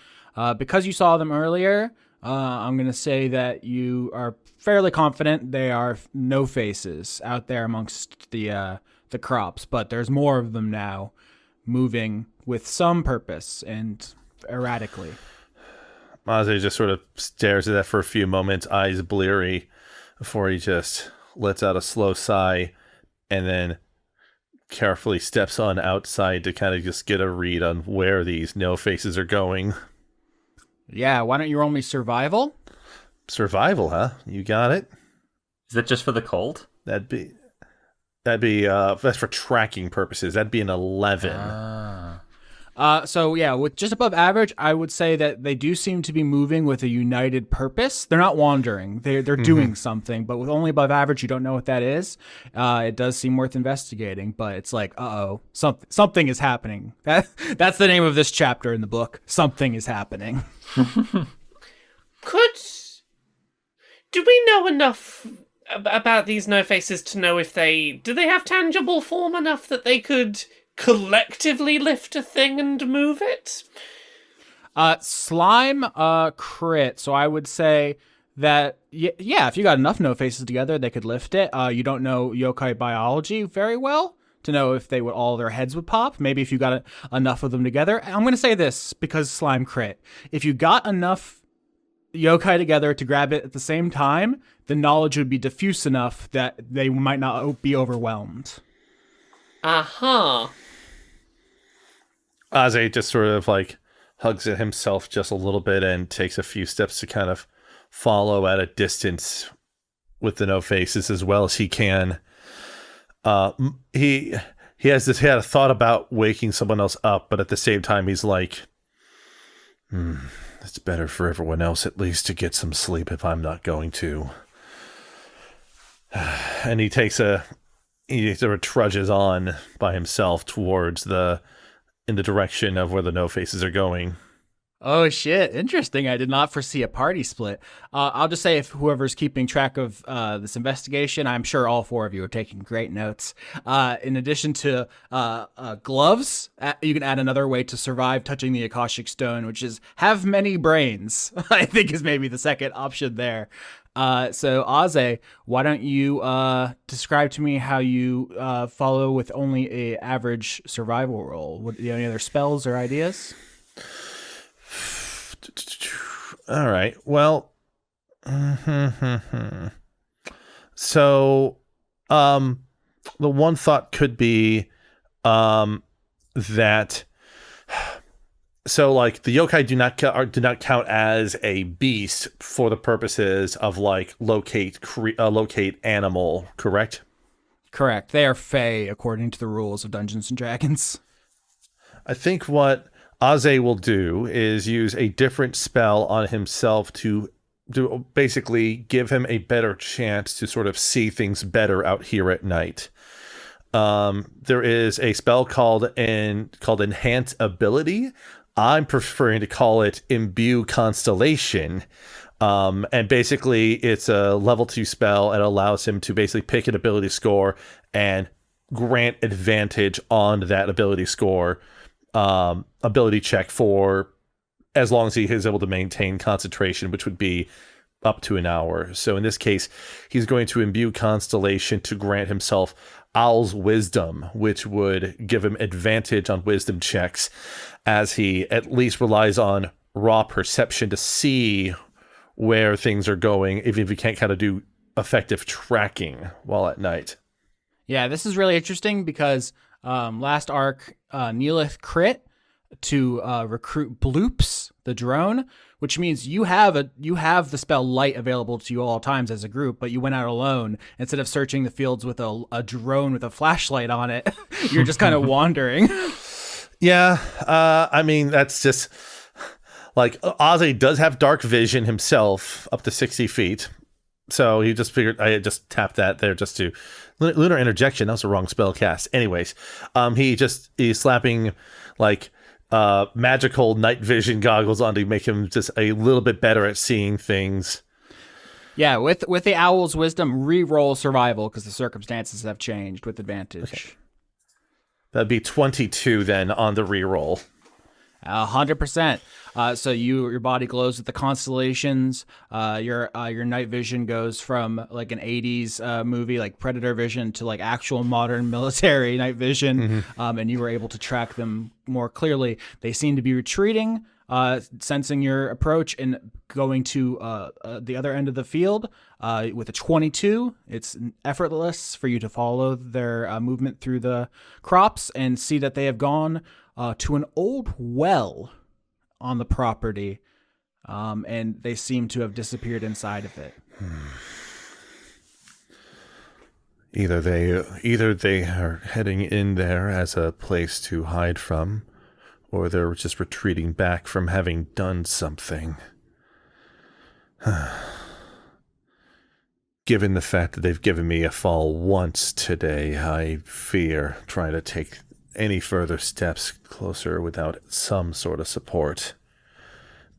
Because you saw them earlier, I'm going to say that you are fairly confident they are no faces out there amongst the crops, but there's more of them now, moving with some purpose and erratically. Aze just sort of stares at that for a few moments, eyes bleary, before he just lets out a slow sigh and then carefully steps on outside to kind of just get a read on where these no faces are going. Yeah, why don't you roll me survival? Survival, huh? You got it. Is that just for the cold? That'd be that's for tracking purposes. That'd be an 11. So yeah, with just above average, I would say that they do seem to be moving with a united purpose. They're not wandering. They're doing something, but with only above average, you don't know what that is. It does seem worth investigating, but it's like, something is happening. That's the name of this chapter in the book. Something is happening. Do we know enough about these no faces to know if they have tangible form enough that they could collectively lift a thing and move it? Slime crit. So I would say that if you got enough no faces together, they could lift it. You don't know yokai biology very well to know if they would all their heads would pop. Maybe if you got enough of them together. I'm going to say this because slime crit. If you got enough yokai together to grab it at the same time, the knowledge would be diffuse enough that they might not be overwhelmed. Uh-huh. Aze just sort of like hugs it himself just a little bit and takes a few steps to kind of follow at a distance with the no faces as well as he can. He had a thought about waking someone else up, but at the same time he's like, it's better for everyone else at least to get some sleep if I'm not going to. And he sort of trudges on by himself towards in the direction of where the no faces are going. Oh shit, interesting. I did not foresee a party split. I'll just say, if whoever's keeping track of this investigation, I'm sure all four of you are taking great notes. In addition to gloves, you can add another way to survive touching the Akashic Stone, which is have many brains. I think is maybe the second option there. So Aze, why don't you describe to me how you follow with only a average survival roll? Do you have any other spells or ideas? All right. Well, so the one thought could be that so like the yokai do not count as a beast for the purposes of like locate animal, correct? Correct. They are fae according to the rules of Dungeons and Dragons. I think what Aze will do is use a different spell on himself to basically give him a better chance to sort of see things better out here at night. There is a spell called Enhance Ability. I'm preferring to call it Imbue Constellation. And basically it's a level 2 spell. It allows him to basically pick an ability score and grant advantage on that ability score. Ability check for as long as he is able to maintain concentration, which would be up to an hour. So in this case, he's going to imbue Constellation to grant himself Owl's Wisdom, which would give him advantage on wisdom checks as he at least relies on raw perception to see where things are going, even if he can't kind of do effective tracking while at night. Yeah, this is really interesting because last arc, Neellith crit to recruit Bloops, the drone, which means you have the spell Light available to you all times as a group, but you went out alone. Instead of searching the fields with a drone with a flashlight on it, you're just kind of wandering. Yeah, I mean, that's just like Aze does have dark vision himself up to 60 feet. So he just figured I just tapped that there just to lunar interjection. That was the wrong spell cast. Anyways, he's slapping like magical night vision goggles on to make him just a little bit better at seeing things. Yeah, with the Owl's Wisdom, re-roll survival because the circumstances have changed with advantage. Okay. That'd be 22 then on the re-roll. 100%. So your body glows with the constellations. Your night vision goes from like an 80s movie like Predator vision to like actual modern military night vision. Mm-hmm. And you were able to track them more clearly. They seem to be retreating, sensing your approach and going to the other end of the field with a 22. It's effortless for you to follow their movement through the crops and see that they have gone to an old well on the property, and they seem to have disappeared inside of it. Either they are heading in there as a place to hide from, or they're just retreating back from having done something. Given the fact that they've given me a fall once today, I fear trying to take any further steps closer without some sort of support.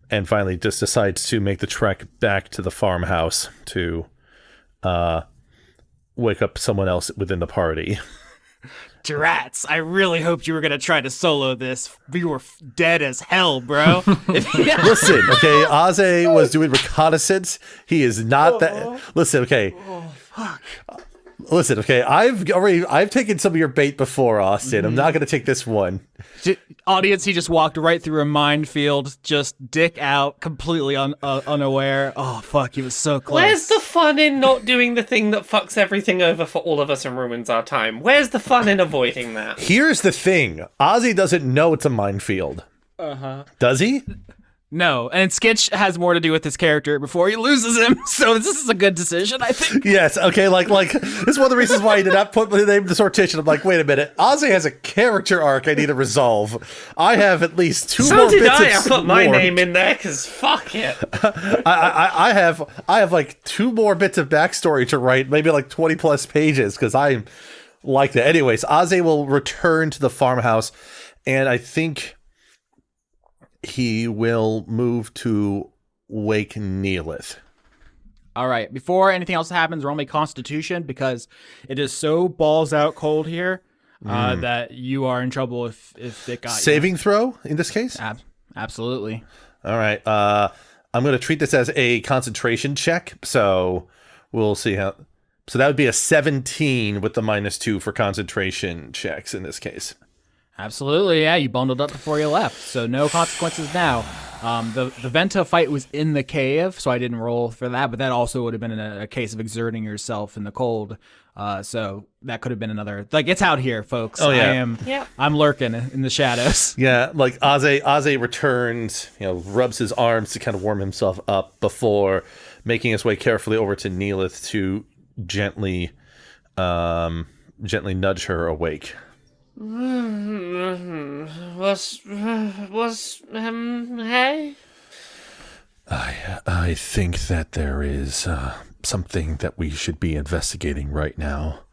And finally just decides to make the trek back to the farmhouse to wake up someone else within the party. Drats, I really hoped you were going to try to solo this. You were dead as hell, bro. Listen, okay, Aze was doing reconnaissance. He is not that. Listen, okay. Oh, fuck. Listen, okay, I've taken some of your bait before, Austin. I'm not going to take this one. Audience, he just walked right through a minefield, just dick out, completely unaware. Oh, fuck, he was so close. Where's the fun in not doing the thing that fucks everything over for all of us and ruins our time? Where's the fun in avoiding that? Here's the thing. Ozzy doesn't know it's a minefield. Does he? No, and Skitch has more to do with his character before he loses him, so this is a good decision, I think. Yes, okay, like this is one of the reasons why he did not put the name to Sortition. I'm like, wait a minute, Ozzy has a character arc I need to resolve. I have at least two more bits of I put my name in there, because fuck it. I have like 2 more bits of backstory to write, maybe like 20 plus pages, because I'm like that. Anyways, Ozzy will return to the farmhouse, and I think he will move to wake Neellith. All right. Before anything else happens, roll me Constitution, because it is so balls out cold here that you are in trouble if it got Saving throw in this case? Absolutely. All right. I'm going to treat this as a concentration check, so we'll see how. So that would be a 17 with the -2 for concentration checks in this case. Absolutely, yeah. You bundled up before you left, so no consequences now. The Venta fight was in the cave, so I didn't roll for that, but that also would have been a case of exerting yourself in the cold. So that could have been another. Like, it's out here, folks. Oh yeah, I'm lurking in the shadows. Yeah, like Aze returns, rubs his arms to kind of warm himself up before making his way carefully over to Neellith to gently nudge her awake. Hey? I think that there is something that we should be investigating right now.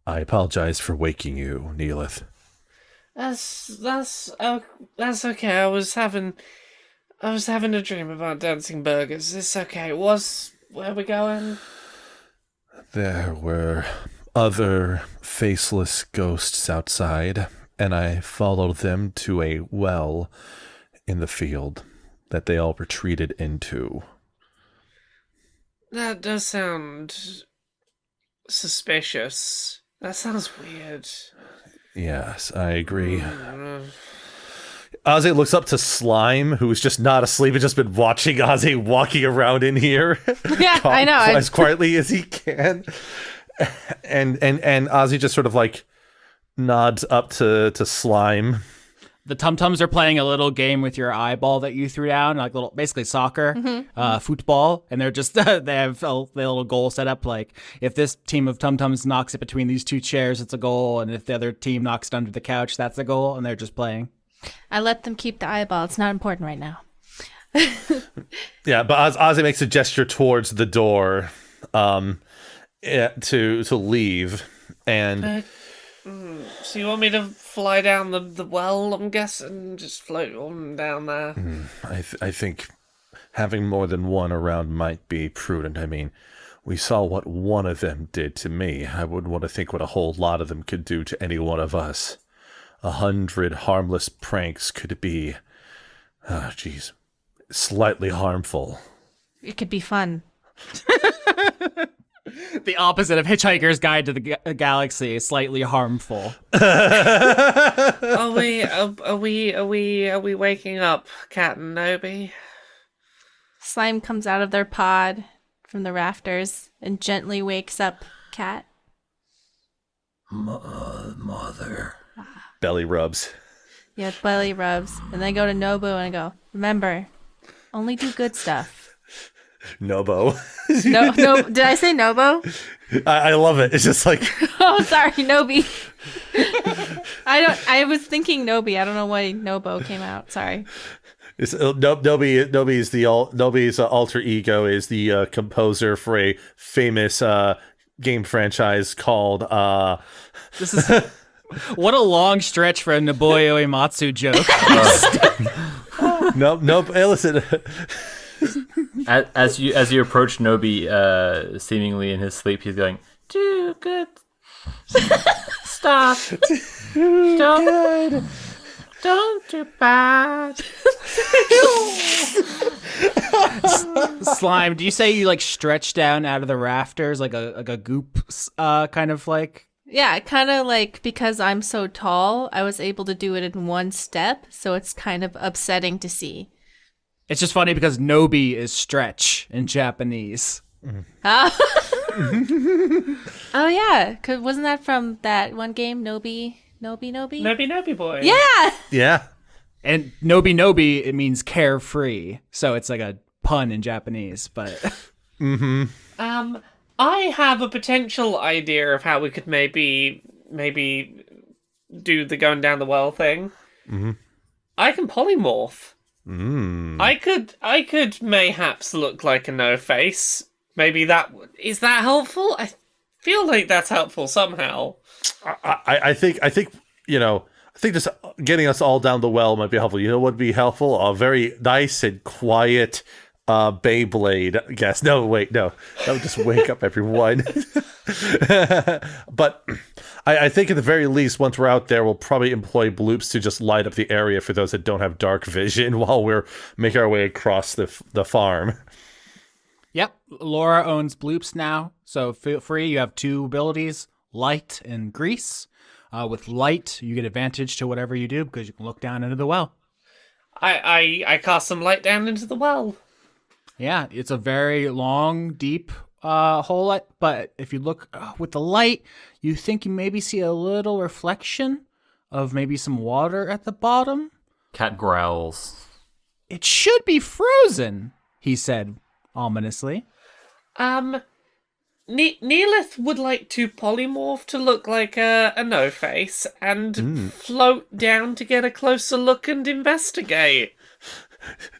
I apologize for waking you, Neellith. That's okay. I was having a dream about dancing burgers. It's okay. Where are we going? There were other faceless ghosts outside, and I followed them to a well in the field that they all retreated into. That does sound suspicious. That sounds weird. Yes, I agree. Ozzy looks up to Slime, who's just not asleep and just been watching Ozzy walking around in here. Yeah, I know. As quietly as he can. And Ozzy just sort of like nods up to Slime. The Tum-Tums are playing a little game with your eyeball that you threw down, like basically soccer, football, and they're just they have a little goal set up. Like, if this team of Tum-Tums knocks it between these 2 chairs, it's a goal, and if the other team knocks it under the couch, that's a goal, and they're just playing. I let them keep the eyeball. It's not important right now. Yeah, but Ozzy makes a gesture towards the door to leave, and so you want me to fly down the well, I'm guessing, just float on down there? I think having more than one around might be prudent. I mean, we saw what one of them did to me. I wouldn't want to think what a whole lot of them could do to any one of us. 100 harmless pranks could be, slightly harmful. It could be fun. The opposite of Hitchhiker's Guide to the Galaxy, slightly harmful. Are we waking up, Cat and Nobi? Slime comes out of their pod from the rafters and gently wakes up Cat. Mother. Belly rubs. Yeah, belly rubs. And then I go to Nobu and I go, remember, only do good stuff. Nobo. No, did I say Nobo? I love it. It's just like, oh, sorry, Nobi. I was thinking Nobi. I don't know why Nobo came out. Sorry. Nobi's alter ego is the composer for a famous game franchise called This is what a long stretch for a Nobuo Uematsu joke. Nope. Hey, listen. As you approach Nobi, seemingly in his sleep, he's going, do good stuff. Don't do bad. Slime, do you say you like stretch down out of the rafters like a goop kind of like? Yeah, kind of like because I'm so tall, I was able to do it in one step, so it's kind of upsetting to see. It's just funny because Nobi is stretch in Japanese. Oh yeah, cause wasn't that from that one game, Nobi? Nobi boy. Yeah. Yeah. And Nobi, it means carefree. So it's like a pun in Japanese, but... I have a potential idea of how we could maybe do the going down the well thing. Mm-hmm. I can polymorph. I could mayhaps look like a no-face. Maybe is that helpful? I feel like that's helpful somehow. I think just getting us all down the well might be helpful. You know what would be helpful? A very nice and quiet Beyblade, I guess. No, wait, no. That would just wake up everyone. But I think at the very least, once we're out there, we'll probably employ bloops to just light up the area for those that don't have dark vision while we're making our way across the farm. Yep, Laura owns bloops now, so feel free. You have 2 abilities, light and grease. With light, you get advantage to whatever you do because you can look down into the well. I cast some light down into the well. Yeah, it's a very long, deep hole, but if you look with the light, you think you maybe see a little reflection of maybe some water at the bottom. Cat growls. It should be frozen, he said ominously. Neellith would like to polymorph to look like a no-face and float down to get a closer look and investigate.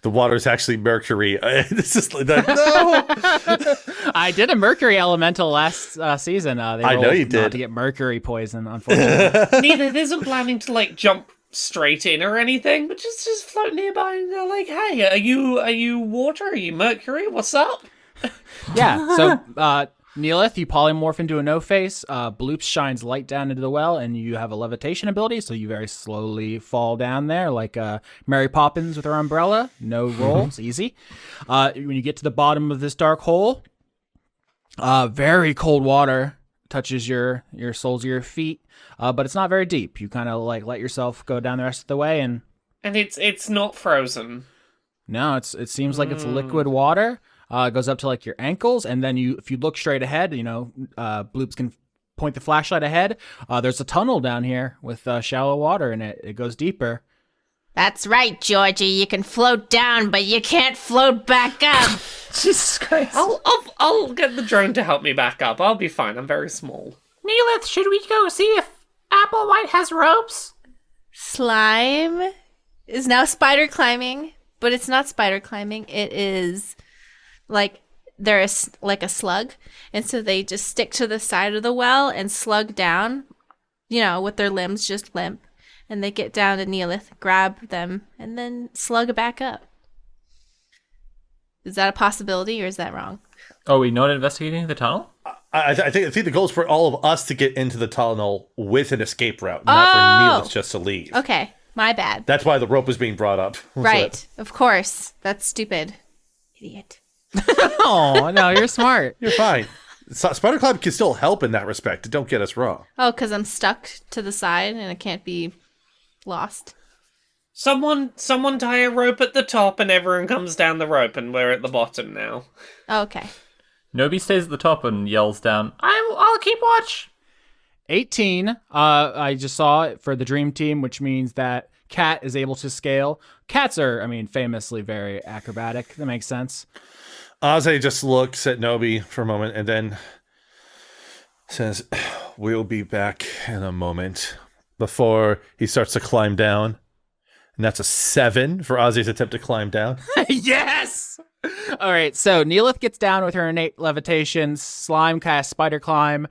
The water's actually mercury. This is like, no! I did a mercury elemental last season. I know you did. Not to get mercury poison, unfortunately. Neellith isn't planning to like jump straight in or anything, but just float nearby and go like, "Hey, are you water? Are you mercury? What's up?" Yeah. So, Neellith, you polymorph into a no-face. Bloops shines light down into the well, and you have a levitation ability, so you very slowly fall down there like Mary Poppins with her umbrella. No rolls, easy. When you get to the bottom of this dark hole, very cold water touches your soles of your feet, but it's not very deep. You kind of like let yourself go down the rest of the way, and it's not frozen. No, it seems like it's liquid water. It goes up to like your ankles, and then if you look straight ahead, Bloops can point the flashlight ahead. There's a tunnel down here with shallow water in it. It goes deeper. That's right, Georgie. You can float down, but you can't float back up. Jesus Christ. I'll get the drone to help me back up. I'll be fine. I'm very small. Neellith, should we go see if Applewhite has ropes? Slime is now spider climbing, but it's not spider climbing. It is like they're like a slug, and so they just stick to the side of the well and slug down, with their limbs just limp, and they get down to Neellith, grab them, and then slug back up. Is that a possibility, or is that wrong? Oh, we not investigating the tunnel? I think the goal is for all of us to get into the tunnel with an escape route, not for Neellith just to leave. Okay, my bad. That's why the rope was being brought up. Right, of course. That's stupid. Idiot. Oh, no, you're smart. You're fine. Spider Climb can still help in that respect. Don't get us wrong. Oh, because I'm stuck to the side and it can't be lost. Someone tie a rope at the top and everyone comes down the rope and we're at the bottom now. Oh, okay. Nobi stays at the top and yells down, I'll keep watch. 18. I just saw it for the dream team, which means that Cat is able to scale. Cats are, famously very acrobatic. That makes sense. Aze just looks at Nobi for a moment and then says, "We'll be back in a moment," before he starts to climb down. And that's a 7 for Aze's attempt to climb down. Yes! All right, so Neellith gets down with her innate levitation. Slime casts spider climb.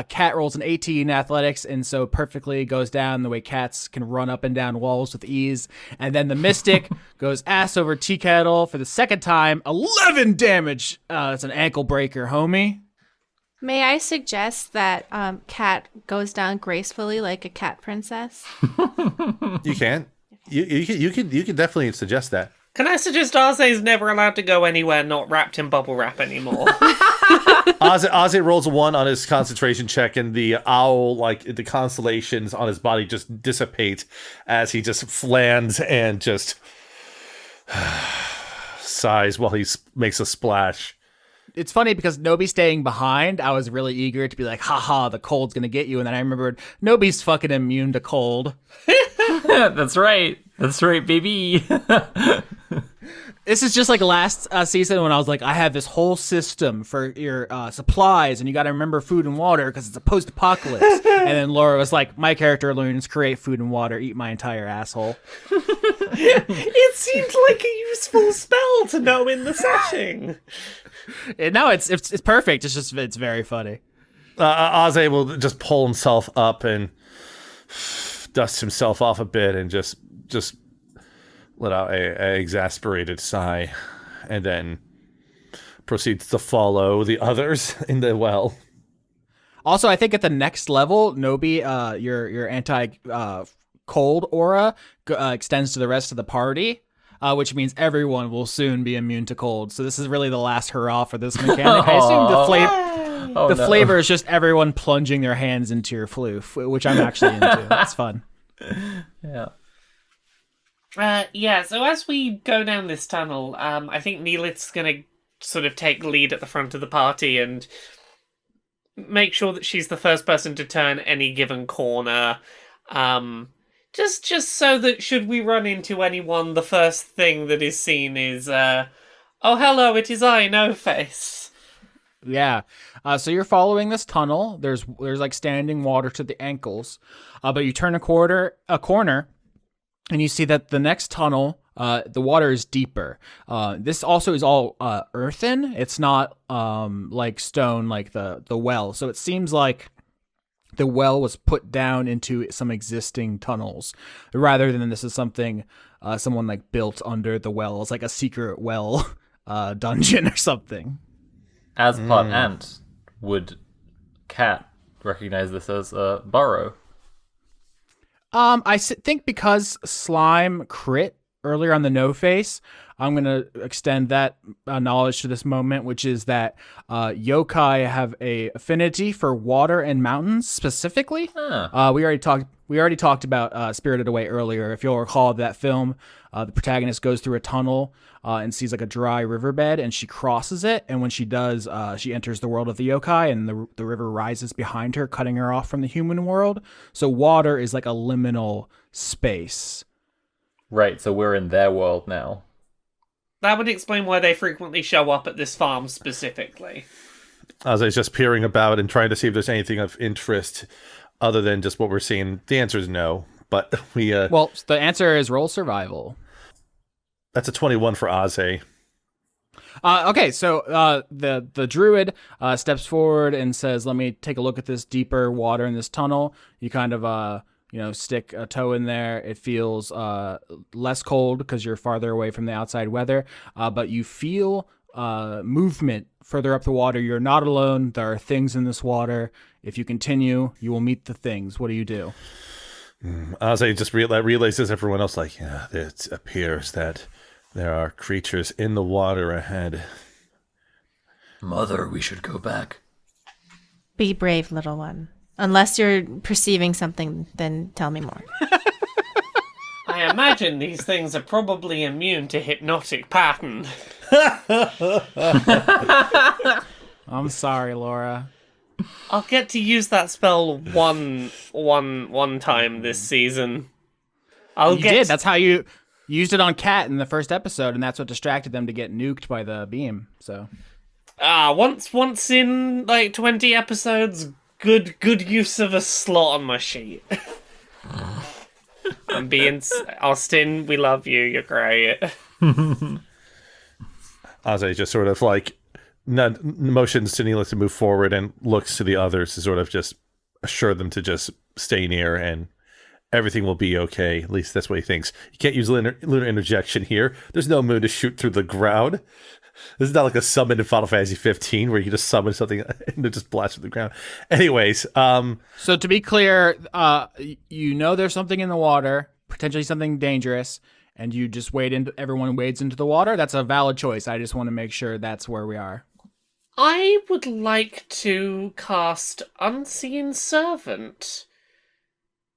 Cat rolls an 18 athletics, and so perfectly goes down the way cats can run up and down walls with ease. And then the Mystic goes ass over tea kettle for the second time. 11 damage. It's an ankle breaker, homie. May I suggest that Cat goes down gracefully like a cat princess? You can. You can definitely suggest that. Can I suggest Arze's never allowed to go anywhere not wrapped in bubble wrap anymore? Arze rolls a 1 on his concentration check, and the owl, like the constellations on his body, just dissipate as he just lands and just sighs while he makes a splash. It's funny because Nobi staying behind, I was really eager to be like, haha, the cold's gonna get you. And then I remembered Nobi's fucking immune to cold. That's right, baby. This is just like last season when I was like, I have this whole system for your supplies, and you got to remember food and water because it's a post-apocalypse. And then Laura was like, my character learns create food and water, eat my entire asshole. It seemed like a useful spell to know in the setting. No, it's perfect. It's very funny. Aze will just pull himself up and dust himself off a bit and just let out a exasperated sigh, and then proceeds to follow the others in the well. Also, I think at the next level, Nobi, your anti cold aura extends to the rest of the party, which means everyone will soon be immune to cold. So this is really the last hurrah for this mechanic. I assume the flavor is just everyone plunging their hands into your floof, which I'm actually into. That's fun. Yeah. So as we go down this tunnel, I think Neellith's going to sort of take lead at the front of the party and make sure that she's the first person to turn any given corner. Just so that should we run into anyone, the first thing that is seen is, oh, hello, it is I, No-Face. Yeah. So you're following this tunnel. There's like standing water to the ankles, but you turn a corner, and you see that the next tunnel, the water is deeper. This also is all earthen. It's not like stone like the well. So it seems like the well was put down into some existing tunnels, rather than this is something someone like built under the well. It's like a secret well dungeon or something. As part ant, would Cat recognize this as a burrow? Think because slime crit earlier on the No-Face, I'm going to extend that knowledge to this moment, which is that yokai have a affinity for water and mountains specifically. We already talked about Spirited Away earlier. If you'll recall that film, the protagonist goes through a tunnel and sees like a dry riverbed, and she crosses it. And when she does, she enters the world of the yokai, and the river rises behind her, cutting her off from the human world. So water is like a liminal space. Right, so we're in their world now. That would explain why they frequently show up at this farm specifically. As I was just peering about and trying to see if there's anything of interest other than just what we're seeing. The answer is no, but we... Well, the answer is roll survival. That's a 21 for Aze. Okay, so the druid steps forward and says, let me take a look at this deeper water in this tunnel. You kind of... stick a toe in there. It feels less cold because you're farther away from the outside weather, but you feel movement further up the water. You're not alone. There are things in this water. If you continue, you will meet the things. What do you do? Aze just realizes everyone else, like, yeah, it appears that there are creatures in the water ahead. Mother, we should go back. Be brave, little one. Unless you're perceiving something, then tell me more. I imagine these things are probably immune to hypnotic pattern. I'm sorry, Laura. I'll get to use that spell one time this season. You did. That's how you used it on Cat in the first episode, and that's what distracted them to get nuked by the beam. So, once in like 20 episodes. Good use of a slot on my sheet. I'm being Austin. We love you. You're great. Aze just sort of like motions to Neellith to move forward and looks to the others to sort of just assure them to just stay near and everything will be okay. At least that's what he thinks. You can't use lunar interjection here. There's no moon to shoot through the ground. This is not like a summon in Final Fantasy 15 where you just summon something and it just blasts through the ground. Anyways, So to be clear, you know there's something in the water, potentially something dangerous, and you just everyone wades into the water. That's a valid choice. I just want to make sure that's where we are. I would like to cast Unseen Servant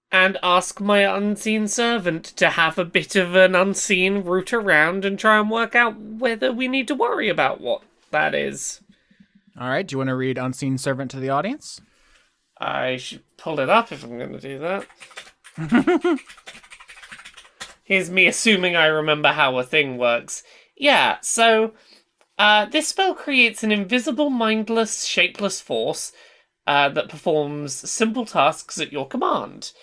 and ask my Unseen Servant to have a bit of an unseen route around and try and work out whether we need to worry about what that is. All right. Do you want to read Unseen Servant to the audience? I should pull it up if I'm going to do that. Here's me assuming I remember how a thing works. Yeah, so this spell creates an invisible, mindless, shapeless force that performs simple tasks at your command.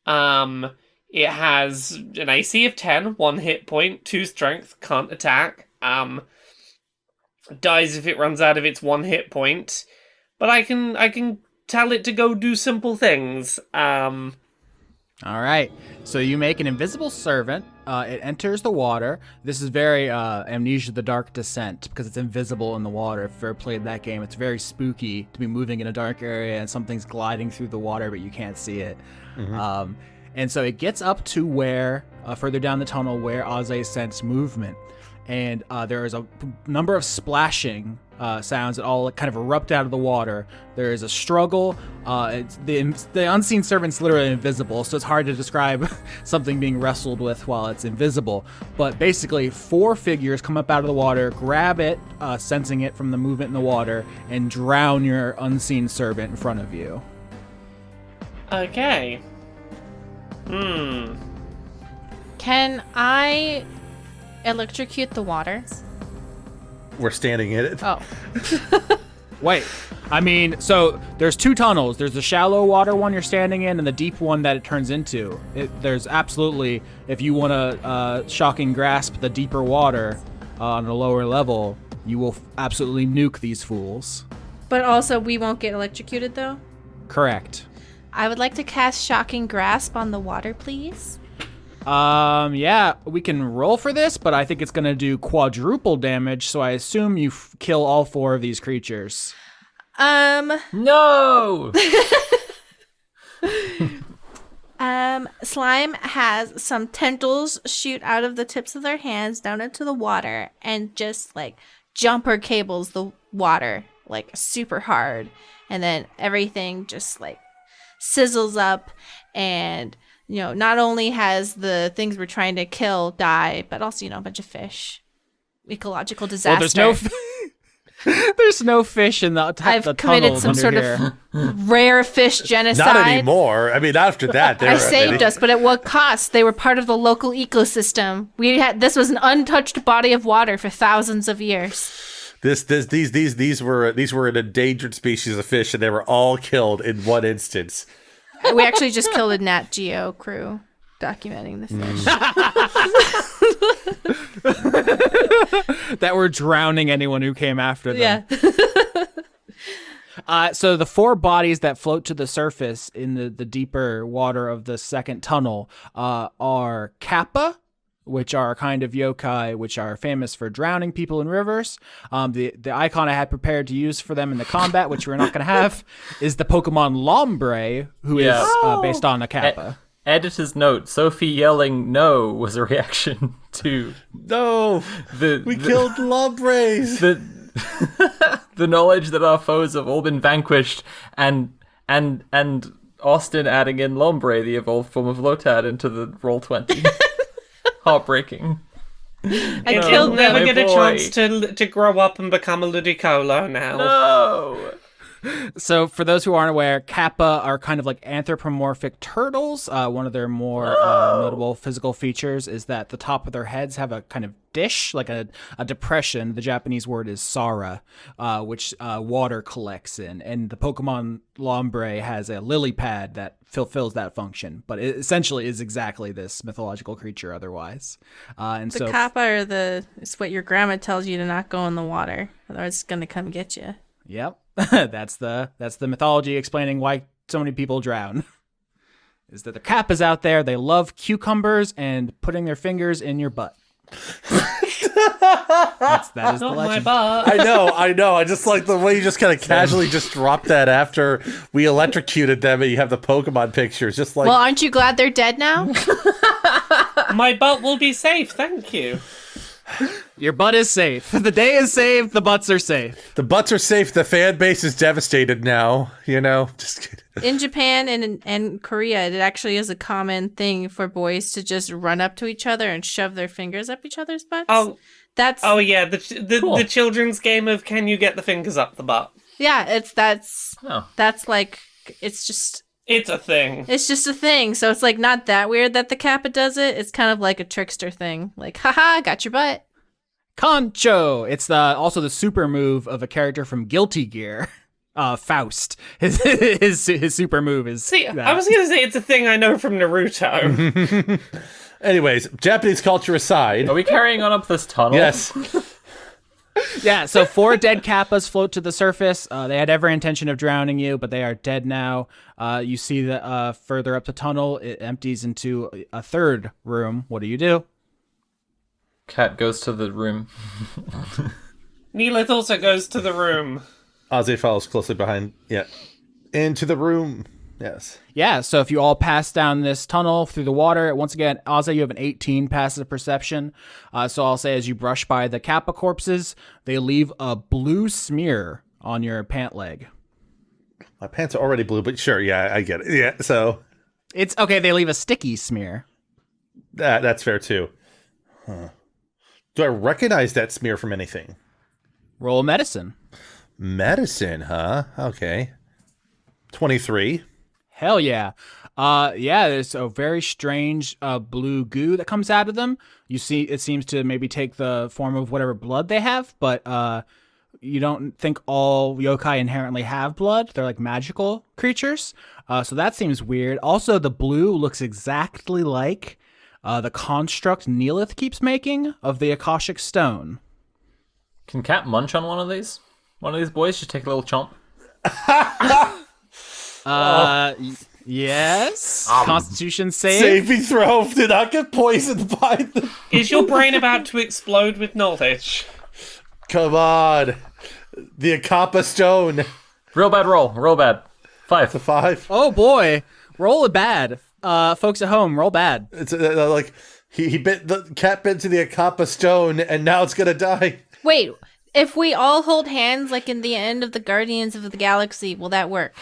It has an AC of 10, 1 hit point, 2 strength, can't attack. Dies if it runs out of its 1 hit point. But I can tell it to go do simple things. All right. So you make an invisible servant. It enters the water. This is very Amnesia: The Dark Descent because it's invisible in the water. If you've ever played that game, it's very spooky to be moving in a dark area and something's gliding through the water, but you can't see it. Mm-hmm. And so it gets up to where, further down the tunnel, where Aze sensed movement. And there is a number of splashing sounds that all kind of erupt out of the water. There is a struggle. The unseen servant's literally invisible, so it's hard to describe something being wrestled with while it's invisible. But basically, 4 figures come up out of the water, grab it, sensing it from the movement in the water, and drown your unseen servant in front of you. Okay. Can I electrocute the water? we're standing in it. Oh. Wait. I mean, so there's 2 tunnels. There's the shallow water one you're standing in and the deep one that it turns into. There's absolutely, if you want to shocking grasp the deeper water on a lower level, you will absolutely nuke these fools. But also, we won't get electrocuted, though? Correct. I would like to cast Shocking Grasp on the water, please. Yeah, we can roll for this, but I think it's going to do quadruple damage, so I assume you kill all 4 of these creatures. No! Slime has some tendrils shoot out of the tips of their hands down into the water and just, like, jumper cables the water, like, super hard. And then everything just, like, sizzles up and, you know, not only has the things we're trying to kill die, but also, you know, a bunch of fish. Ecological disaster. Well, there's no fish in the I've the committed tunnels some under sort here. of rare fish genocide. Not anymore. I mean, after that, I saved us, but at what cost? They were part of the local ecosystem. This was an untouched body of water for thousands of years. These were an endangered species of fish, and they were all killed in one instance. We actually just killed a Nat Geo crew documenting the fish. That were drowning anyone who came after them. Yeah. So the 4 bodies that float to the surface in the deeper water of the second tunnel are Kappa, which are a kind of yokai which are famous for drowning people in rivers. The icon I had prepared to use for them in the combat, which we're not going to have, is the Pokemon Lombre, who is based on a Kappa. Editor's note: Sophie yelling "no" was a reaction to No, we killed Lombres. The knowledge that our foes have all been vanquished, and Austin adding in Lombre, the evolved form of Lotad, into the Roll20. Heartbreaking. He'll never get a chance to grow up and become a Ludicolo now. No. So for those who aren't aware, Kappa are kind of like anthropomorphic turtles. One of their more notable physical features is that the top of their heads have a kind of dish, like a depression. The Japanese word is Sara, which water collects in. And the Pokemon Lombre has a lily pad that fulfills that function. But it essentially is exactly this mythological creature otherwise. The Kappa are it's what your grandma tells you to not go in the water. Otherwise it's going to come get you. Yep. That's the mythology explaining why so many people drown. Is that the Kappas out there, they love cucumbers and putting their fingers in your butt. That is the Not my legend. butt. I know. I just like the way you just kind of casually just dropped that after we electrocuted them and you have the Pokemon pictures. Just like, Well, aren't you glad they're dead now? My butt will be safe, thank you. Your butt is safe. The day is saved. The butts are safe. the butts are safe. The fan base is devastated now. Just kidding. In Japan and Korea, it actually is a common thing for boys to just run up to each other and shove their fingers up each other's butts. Oh, that's yeah, the children's game of can you get the fingers up the butt? yeah. Oh. That's like it's just. It's a thing. It's just a thing. So it's like not that weird that the Kappa does it. It's kind of like a trickster thing. Like, haha, got your butt. Concho. It's also the super move of a character from Guilty Gear. Faust. His super move is. See, that. I was going to say it's a thing I know from Naruto. Anyways, Japanese culture aside. Are we carrying on up this tunnel? Yes. Yeah, so 4 dead Kappas float to the surface. They had every intention of drowning you, but they are dead now. You see that further up the tunnel, it empties into a third room. What do? Cat goes to the room. Neellith also goes to the room. Ozzy follows closely behind. Yeah. Into the room. Yes. Yeah, so if you all pass down this tunnel through the water, once again, Ozzy, you have an 18 passive perception. So I'll say as you brush by the Kappa corpses, they leave a blue smear on your pant leg. My pants are already blue, but sure, yeah, I get it. Yeah, so It's okay, they leave a sticky smear. that's fair too. Huh. Do I recognize that smear from anything? Roll medicine. Medicine, huh? Okay. 23. Hell yeah. There's a very strange blue goo that comes out of them. You see, it seems to maybe take the form of whatever blood they have, but you don't think all yokai inherently have blood. They're like magical creatures. So that seems weird. Also, the blue looks exactly like the construct Neellith keeps making of the Akashic Stone. Can Cat munch on one of these? One of these boys? Just take a little chomp. Yes. Constitution save. Saving throw did not get poisoned by the... Is your brain about to explode with knowledge? Come on. The Akapa Stone. Real bad roll. Real bad. 5. It's a 5. Oh boy, roll it bad. Folks at home, roll bad. It's like he bit the cat bit to the Akapa Stone and now it's gonna die. Wait, if we all hold hands like in the end of the Guardians of the Galaxy, will that work?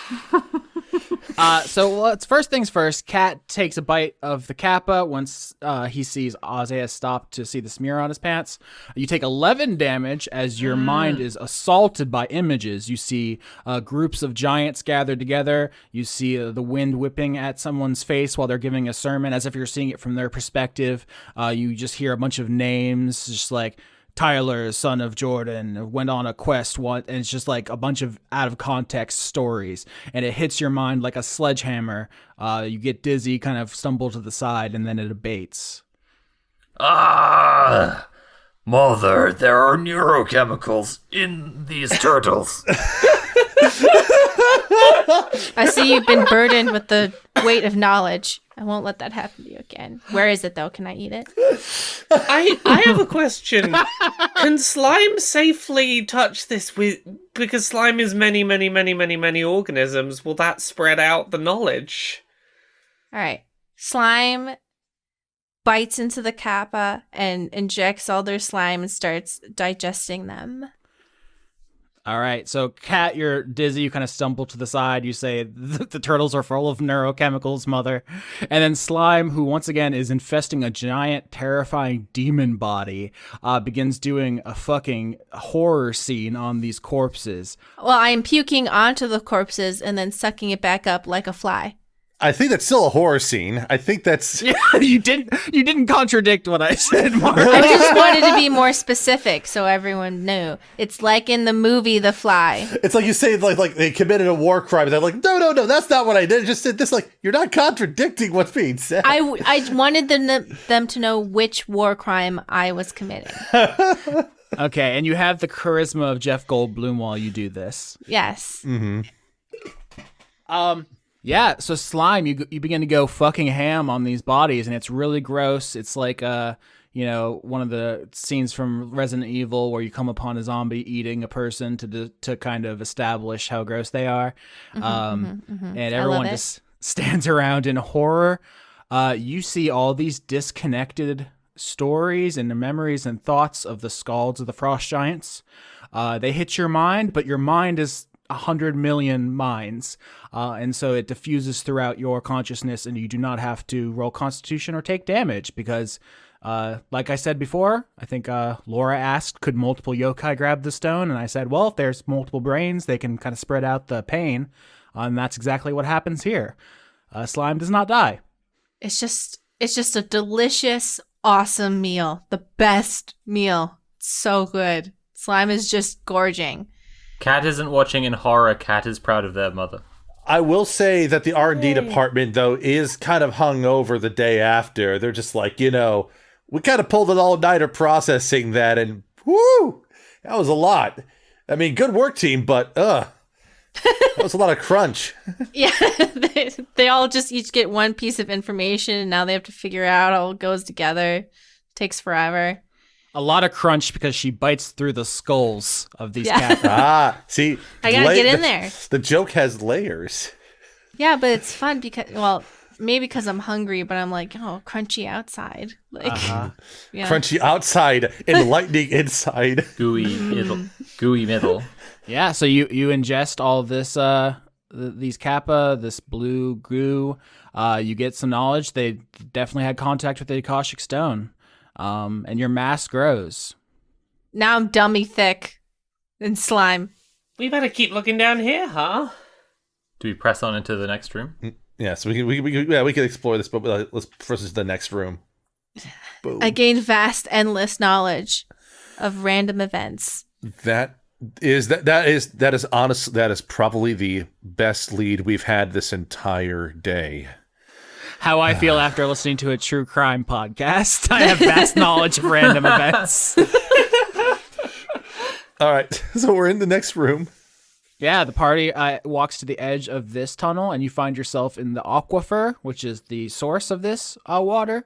So let's first things first. Cat takes a bite of the Kappa once he sees Ozzy has stopped to see the smear on his pants. You take 11 damage as your mind is assaulted by images. You see groups of giants gathered together. You see the wind whipping at someone's face while they're giving a sermon, as if you're seeing it from their perspective. You just hear a bunch of names, just like Tyler, son of Jordan, went on a quest once, and it's just like a bunch of out of context stories, and it hits your mind like a sledgehammer. You get dizzy, kind of stumble to the side, and then it abates. Ah, Mother, there are neurochemicals in these turtles. I see you've been burdened with the weight of knowledge. I won't let that happen to you again. Where is it, though? Can I eat it? I have a question. Can slime safely touch this with... Because slime is many, many, many, many, many organisms. Will that spread out the knowledge? All right. Slime bites into the Kappa and injects all their slime and starts digesting them. All right, so Cat, you're dizzy. You kind of stumble to the side. You say, the turtles are full of neurochemicals, Mother. And then Slime, who once again is infesting a giant, terrifying demon body, begins doing a fucking horror scene on these corpses. Well, I am puking onto the corpses and then sucking it back up like a fly. I think that's still a horror scene. I think that's... Yeah, you didn't contradict what I said, Mark. I just wanted to be more specific so everyone knew. It's like in the movie The Fly. It's like you say, like they committed a war crime. They're like, no, that's not what I did. I just said this. Like, you're not contradicting what's being said. I wanted them to know which war crime I was committing. Okay, and you have the charisma of Jeff Goldblum while you do this. Yes. Mm-hmm. Yeah, so slime, you begin to go fucking ham on these bodies, and it's really gross. It's like one of the scenes from Resident Evil where you come upon a zombie eating a person to kind of establish how gross they are, and everyone just stands around in horror. You see all these disconnected stories and the memories and thoughts of the Scalds of the Frost Giants. They hit your mind, but your mind is 100 million minds, and so it diffuses throughout your consciousness, and you do not have to roll Constitution or take damage because, like I said before, I think Laura asked, could multiple yokai grab the stone? And I said, well, if there's multiple brains, they can kind of spread out the pain, and that's exactly what happens here. Slime does not die. It's just a delicious, awesome meal. The best meal. It's so good. Slime is just gorging. Cat isn't watching in horror. Cat is proud of their mother. I will say that the R&D department, though, is kind of hung over the day after. They're just like, we kind of pulled an all-nighter processing that, and whoo, that was a lot. I mean, good work, team, but that was a lot of crunch. Yeah, they all just each get one piece of information, and now they have to figure out how it goes together. Takes forever. A lot of crunch because she bites through the skulls of these cats. See, I gotta get in there. The joke has layers. Yeah, but it's fun because, well, maybe because I'm hungry, but I'm like, crunchy outside, like crunchy outside, enlightening inside, gooey middle. Yeah, so you ingest all this these kappa, this blue goo. You get some knowledge. They definitely had contact with the Akashic Stone. And your mass grows. Now I'm dummy thick in slime. We better keep looking down here, huh? Do we press on into the next room? Yeah, so we can explore this, but let's press into the next room. Boom. I gained vast, endless knowledge of random events. That is honest. That is probably the best lead we've had this entire day. How I feel after listening to a true crime podcast. I have vast knowledge of random events. All right, so we're in the next room. Yeah, the party walks to the edge of this tunnel, and you find yourself in the aquifer, which is the source of this water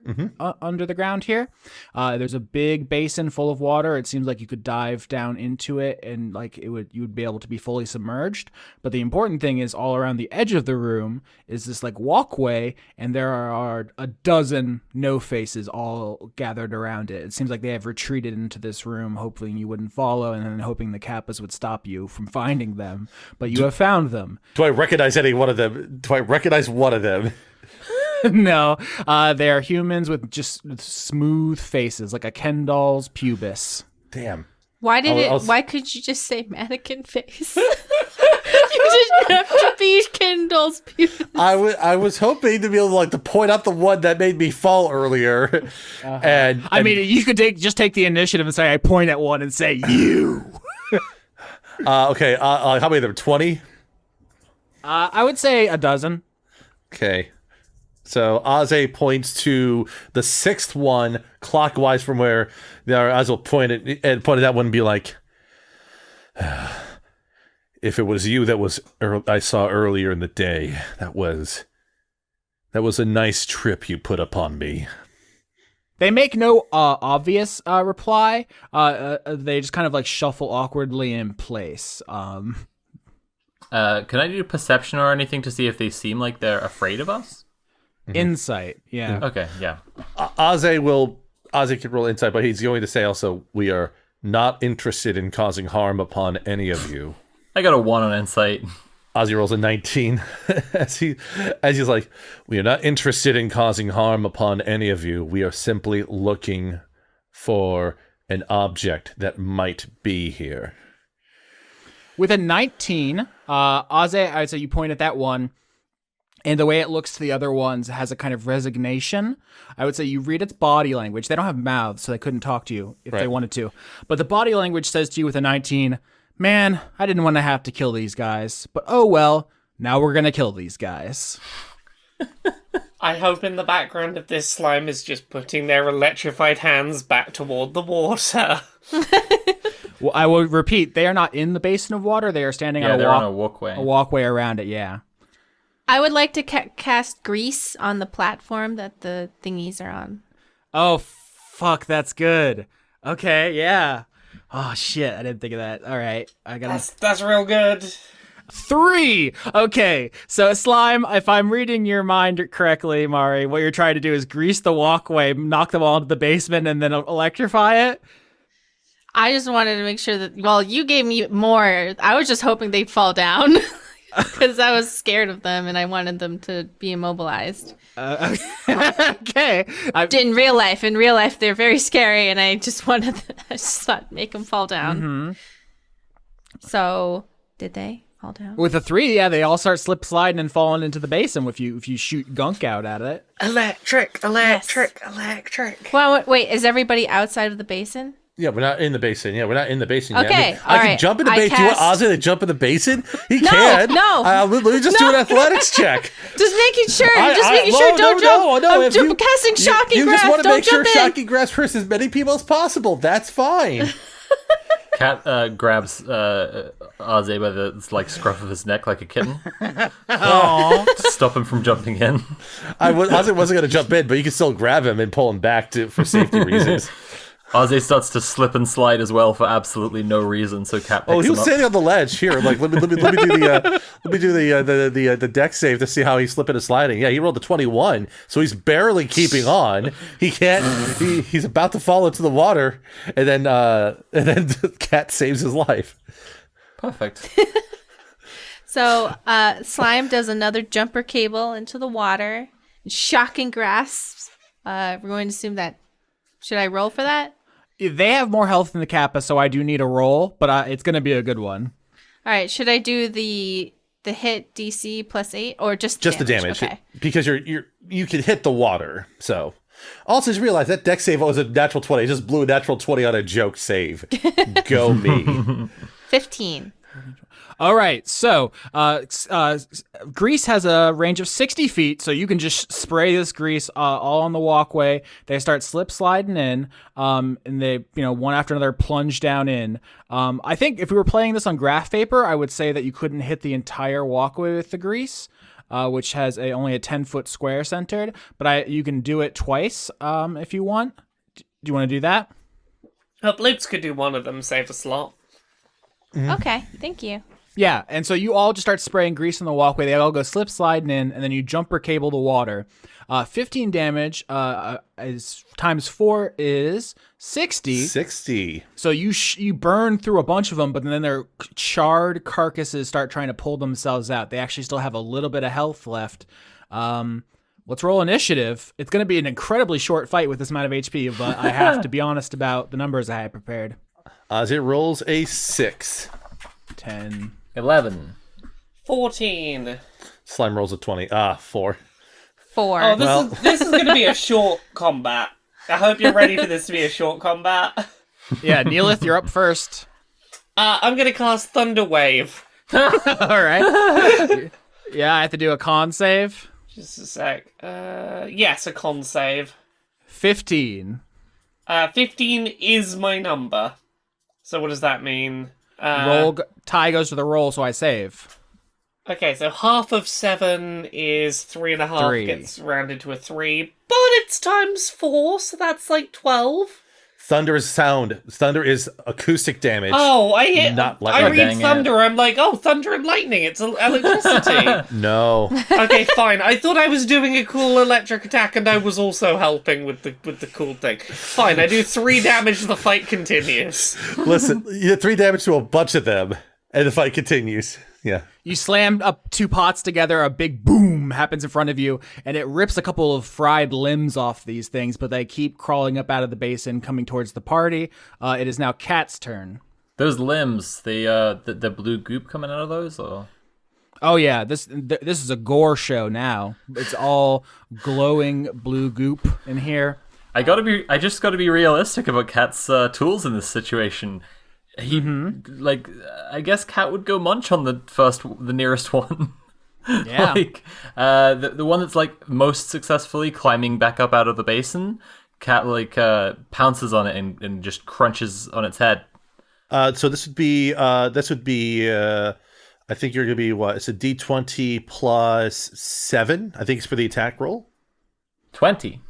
under the ground here. There's a big basin full of water. It seems like you could dive down into it, and you would be able to be fully submerged. But the important thing is, all around the edge of the room is this walkway, and there are a dozen no faces all gathered around it. It seems like they have retreated into this room, hoping you wouldn't follow, and then hoping the kappas would stop you from finding them. But you have found them. Do I recognize any one of them? Do I recognize one of them? No, they are humans with just smooth faces, like a Ken doll's pubis. Damn. Why could you just say mannequin face? You didn't have to be Ken doll's pubis. I was hoping to be able to point out the one that made me fall earlier. And I mean, you could just take the initiative and say, I point at one and say, you. Okay, how many of them? 20? I would say a dozen. Okay. So Aze points to the sixth one clockwise from where Aze will point at that one and be like, if it was you that I saw earlier in the day, that was a nice trip you put upon me. They make no obvious reply. They just kind of shuffle awkwardly in place. Can I do perception or anything to see if they seem like they're afraid of us? Mm-hmm. Insight, yeah. Okay, yeah. Aze can roll insight, but he's going to say also, we are not interested in causing harm upon any of you. I got a 1 on insight. Ozzy rolls a 19 as he's like, we are not interested in causing harm upon any of you. We are simply looking for an object that might be here. With a 19, Aze, I'd say you point at that one, and the way it looks to the other ones has a kind of resignation. I would say you read its body language. They don't have mouths, so they couldn't talk to you if they wanted to. But the body language says to you with a 19, man, I didn't want to have to kill these guys, but oh well, now we're going to kill these guys. I hope in the background of this slime is just putting their electrified hands back toward the water. Well, I will repeat, they are not in the basin of water. They are standing on a walkway around it, yeah. I would like to cast grease on the platform that the thingies are on. Oh, fuck, that's good. Okay, yeah. Oh, shit, I didn't think of that. All right, I gotta... That's real good. 3! Okay, so Slime, if I'm reading your mind correctly, Mari, what you're trying to do is grease the walkway, knock them all into the basement, and then electrify it? I just wanted to make sure that, well, you gave me more. I was just hoping they'd fall down because I was scared of them and I wanted them to be immobilized. Okay. In real life, they're very scary and I just thought make them fall down. Mm-hmm. So, did they fall down? With a 3, yeah, they all start slip sliding and falling into the basin if you shoot gunk out at it. Electric. Well, wait, is everybody outside of the basin? Yeah, we're not in the basin. Yeah, we're not in the basin Okay, yet. I mean, all I can right. jump in the basin. Do you want Ozzy to jump in the basin? He No, can. no. Let me just do an athletics check. Just making sure. Don't jump. No, I'm if you- casting shocking You grass. just want to Don't make sure jump in. shocking grass hurts as many people as possible. That's fine. Cat grabs Aze by the scruff of his neck like a kitten. Aww. To stop him from jumping in. Ozzy wasn't going to jump in, but you can still grab him and pull him back for safety reasons. Aze starts to slip and slide as well for absolutely no reason. So Cat picks He him was up. standing on the ledge here. Like, let me do the deck save to see how he's slipping and sliding. Yeah, he rolled a 21, so he's barely keeping on. He can't. He's about to fall into the water, and then Cat saves his life. Perfect. So, Slime does another jumper cable into the water. Shocking grasps. We're going to assume that. Should I roll for that? They have more health than the Kappa, so I do need a roll, but it's going to be a good one. All right. Should I do the hit DC +8 or just the damage? Okay. Because you can hit the water. So also just realize that deck save was a natural 20. I just blew a natural 20 on a joke save. Go me. 15. All right, so grease has a range of 60 feet, so you can just spray this grease all on the walkway. They start slip sliding in, and they, one after another plunge down in. I think if we were playing this on graph paper, I would say that you couldn't hit the entire walkway with the grease, which has only a 10-foot square centered, but you can do it twice if you want. Do you want to do that? Bloops could do one of them, save a slot. Mm-hmm. Okay, thank you. Yeah, and so you all just start spraying grease in the walkway. They all go slip sliding in, and then you jumper cable the water. 15 damage is times 4 is 60. 60. So you burn through a bunch of them, but then their charred carcasses start trying to pull themselves out. They actually still have a little bit of health left. Let's roll initiative. It's going to be an incredibly short fight with this amount of HP, but I have to be honest about the numbers I had prepared. It rolls a 6. 10. 11. 14. Slime rolls a 20. 4. 4. Oh, this is going to be a short combat. I hope you're ready for this to be a short combat. Yeah, Neellith, you're up first. I'm going to cast Thunder Wave. All right. Yeah, I have to do a con save. Just a sec. Yes, a con save. 15. 15 is my number. So what does that mean? Tie goes to the roll, so I save. Okay, so half of 7 is 3.5. 3. Gets rounded to a 3. But it's times 4, so that's like 12. Thunder is sound. Thunder is acoustic damage. Oh, I read Dang thunder. I'm like, oh, thunder and lightning. It's electricity. No. Okay, fine. I thought I was doing a cool electric attack, and I was also helping with the cool thing. Fine, I do 3 damage. The fight continues. Listen, you did 3 damage to a bunch of them, and the fight continues. Yeah. You slam up 2 pots together, a big boom happens in front of you, and it rips a couple of fried limbs off these things, but they keep crawling up out of the basin, coming towards the party. It is now Cat's turn. Those limbs, the blue goop coming out of those, or? Oh yeah, this is a gore show now. It's all glowing blue goop in here. I just gotta be realistic about Cat's tools in this situation. I guess Cat would go munch on the nearest one. Yeah. The one that's most successfully climbing back up out of the basin. Cat pounces on it and just crunches on its head. So this would be a I think you're going to be what? It's a D20 plus 7. I think it's for the attack roll. 20.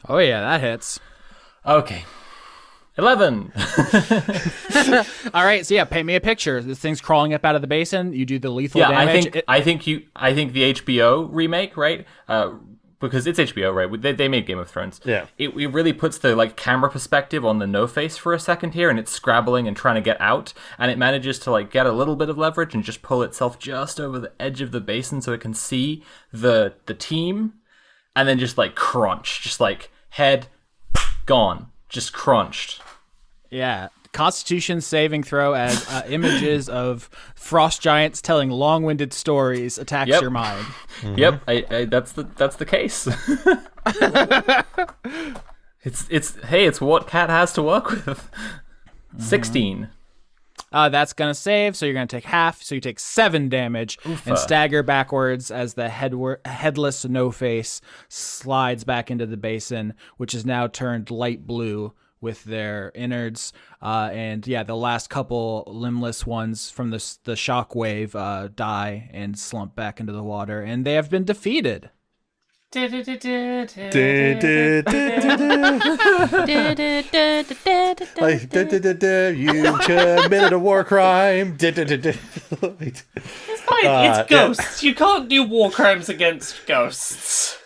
Oh yeah, that hits. Okay. 11. All right, so yeah, paint me a picture. This thing's crawling up out of the basin. You do the lethal damage. I think the HBO remake, right? Because it's HBO, right? They made Game of Thrones. Yeah. It really puts the like camera perspective on the no face for a second here, and it's scrabbling and trying to get out, and it manages to like get a little bit of leverage and just pull itself just over the edge of the basin so it can see the team, and then just like crunch, just like head gone, just crunched. Yeah. Constitution saving throw as images of frost giants telling long-winded stories attacks your mind. Mm-hmm. Yep, I that's the case. It's what Cat has to work with. 16. That's gonna save, so you're gonna take half, so you take 7 damage and stagger backwards as the headless no face slides back into the basin, which is now turned light blue with their innards, and the last couple limbless ones from the shockwave die and slump back into the water, and they have been defeated. You committed a war crime. It's fine. It's ghosts. You can't do war crimes against ghosts.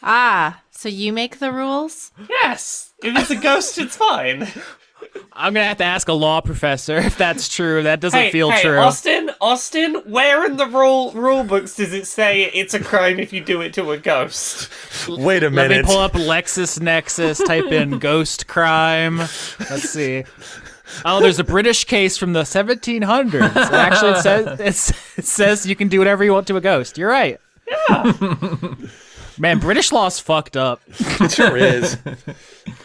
Ah, so you make the rules? Yes. If it's a ghost, it's fine. I'm gonna have to ask a law professor if that's true. That doesn't feel true. Austin, where in the rule books does it say it's a crime if you do it to a ghost? Wait a minute. Let me pull up LexisNexis, type in ghost crime. Let's see. Oh, there's a British case from the 1700s. Actually, it says you can do whatever you want to a ghost. You're right. Yeah. Man, British law's fucked up. It sure is.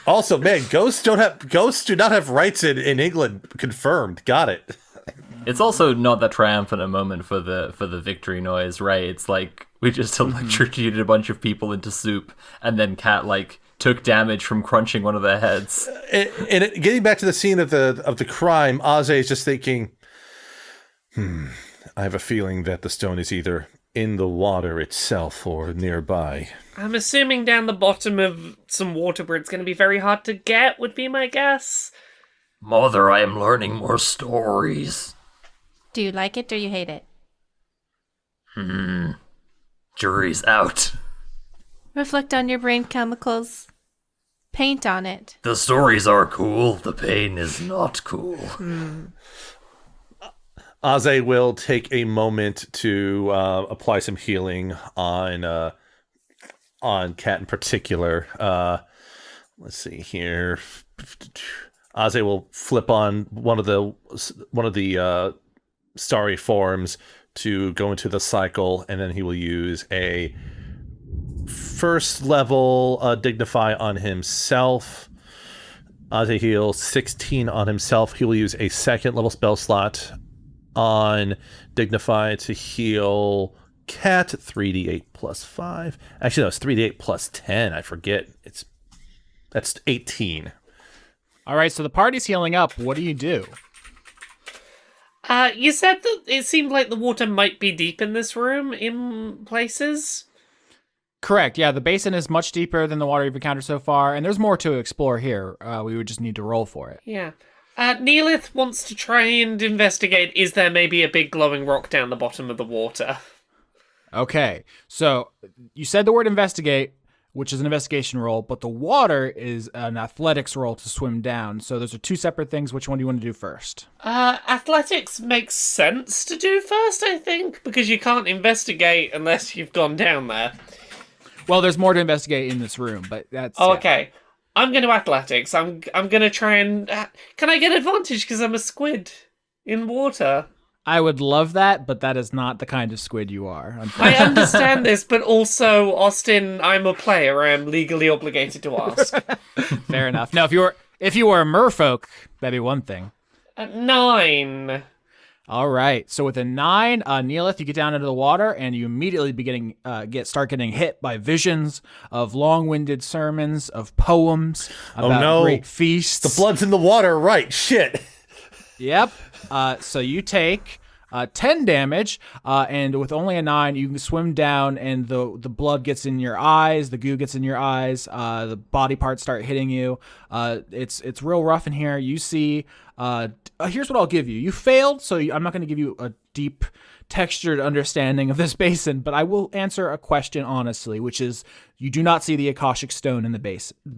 Also, man, ghosts do not have rights in England confirmed. Got it. It's also not that triumphant a moment for the victory noise, right? It's like we just electrocuted a bunch of people into soup, and then Cat like took damage from crunching one of their heads. And getting back to the scene of the crime, Aze is just thinking, I have a feeling that the stone is either in the water itself or nearby. I'm assuming down the bottom of some water where it's going to be very hard to get, would be my guess. Mother, I am learning more stories. Do you like it or you hate it? Jury's out. Reflect on your brain chemicals. Paint on it. The stories are cool. The pain is not cool. Aze will take a moment to apply some healing on Cat in particular. Let's see here. Aze will flip on one of the starry forms to go into the cycle, and then he will use a first level dignify on himself. Aze heals 16 on himself. He will use a second level spell slot on dignify to heal Cat. 3d8 plus 5. Actually, no, it's 3d8 plus 10. I forget. That's 18. All right, so the party's healing up. What do you do? You said that it seemed like the water might be deep in this room in places. Correct. Yeah, the basin is much deeper than the water you've encountered so far, and there's more to explore here. We would just need to roll for it. Yeah. Neellith wants to try and investigate, is there maybe a big glowing rock down the bottom of the water? Okay, so you said the word investigate, which is an investigation roll, but the water is an athletics roll to swim down. So those are two separate things. Which one do you want to do first? Athletics makes sense to do first, I think, because you can't investigate unless you've gone down there. Well, there's more to investigate in this room, but that's... Oh, okay. I'm going to athletics. I'm going to try and... Can I get advantage because I'm a squid in water? I would love that, but that is not the kind of squid you are. I understand this, but also, Austin, I'm a player. I am legally obligated to ask. Fair enough. Now, if you were a merfolk, that'd be one thing. 9. All right. So with a 9, Neellith, you get down into the water and you immediately start getting hit by visions of long-winded sermons, of poems about great feasts. The blood's in the water, right? Shit. Yep. So you take 10 damage, and with only a 9, you can swim down, and the blood gets in your eyes, the goo gets in your eyes, the body parts start hitting you. It's real rough in here. You see, here's what I'll give you. You failed, so I'm not going to give you a deep, textured understanding of this basin, but I will answer a question honestly, which is, you do not see the Akashic Stone in the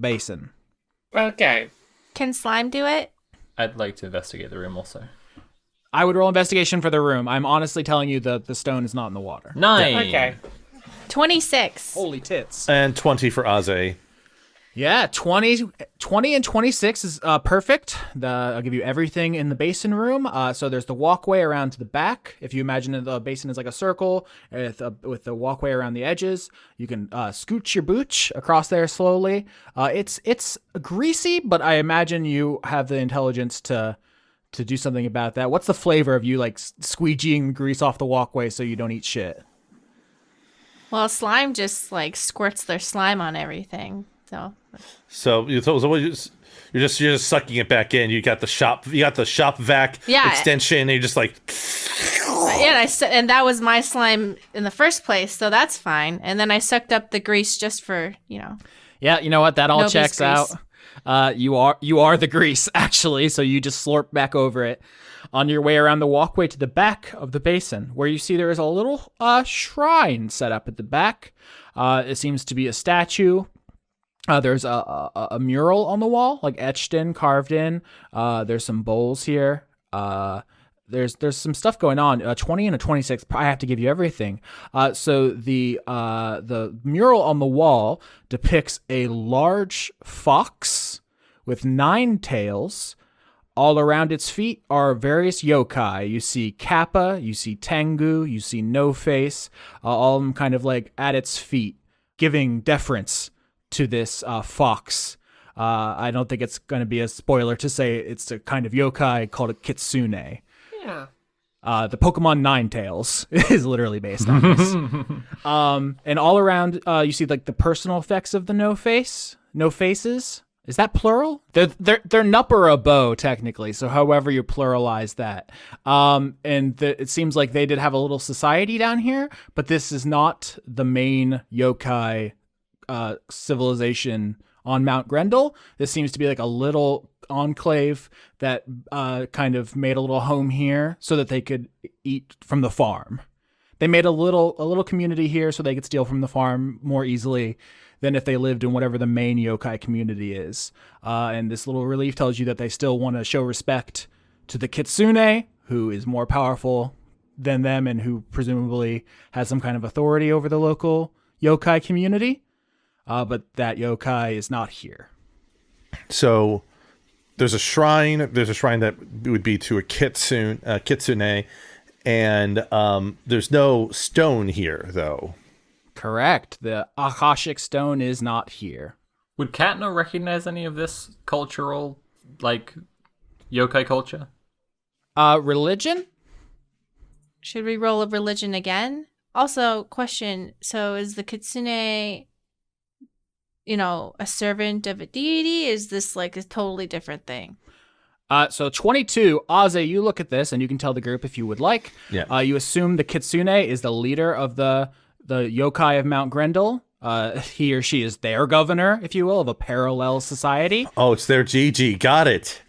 basin. Okay. Can Slime do it? I'd like to investigate the room also. I would roll investigation for the room. I'm honestly telling you that the stone is not in the water. 9. Okay. 26. Holy tits. And 20 for Aze. Yeah, 20 and 26 is perfect. I'll give you everything in the basin room. So there's the walkway around to the back. If you imagine the basin is like a circle with the walkway around the edges, you can scooch your booch across there slowly. It's greasy, but I imagine you have the intelligence to do something about that. What's the flavor of you like squeegeeing grease off the walkway so you don't eat shit? Well, Slime just like squirts their slime on everything. So you're just sucking it back in. You got the shop vac extension, and you're just like. Yeah, and that was my slime in the first place, so that's fine. And then I sucked up the grease just for. Yeah, you know what? That all Nobody's checks grease. out. You are the grease actually, so you just slurp back over it. On your way around the walkway to the back of the basin, where you see there is a little shrine set up at the back. It seems to be a statue. There's a mural on the wall, like etched in, carved in. There's some bowls here. There's some stuff going on. 20 and a 26. I have to give you everything. So the mural on the wall depicts a large fox with 9 tails. All around its feet are various yokai. You see Kappa, you see Tengu, you see No Face, all of them kind of like at its feet, giving deference to this fox. I don't think it's going to be a spoiler to say it's a kind of yokai called a kitsune. Yeah. The Pokemon Ninetales is literally based on this. And all around, you see like the personal effects of the No Faces. Is that plural? They're Nupperabo technically, so however you pluralize that. It seems like they did have a little society down here, but this is not the main yokai civilization on Mount Grendel. This seems to be like a little enclave that kind of made a little home here so that they could eat from the farm. They made a little community here so they could steal from the farm more easily than if they lived in whatever the main yokai community is. And this little relief tells you that they still want to show respect to the kitsune, who is more powerful than them and who presumably has some kind of authority over the local yokai community. But that yokai is not here. So there's a shrine. There's a shrine that would be to a kitsune, and there's no stone here, though. Correct. The Akashic Stone is not here. Would Katno recognize any of this cultural, like, yokai culture? Religion? Should we roll a religion again? Also, question, so is the kitsune, a servant of a deity? Is this like a totally different thing? So 22, Aze, you look at this and you can tell the group if you would like. Yeah. You assume the kitsune is the leader of the yokai of Mount Grendel. He or she is their governor, if you will, of a parallel society. Oh, it's their Gigi. Got it.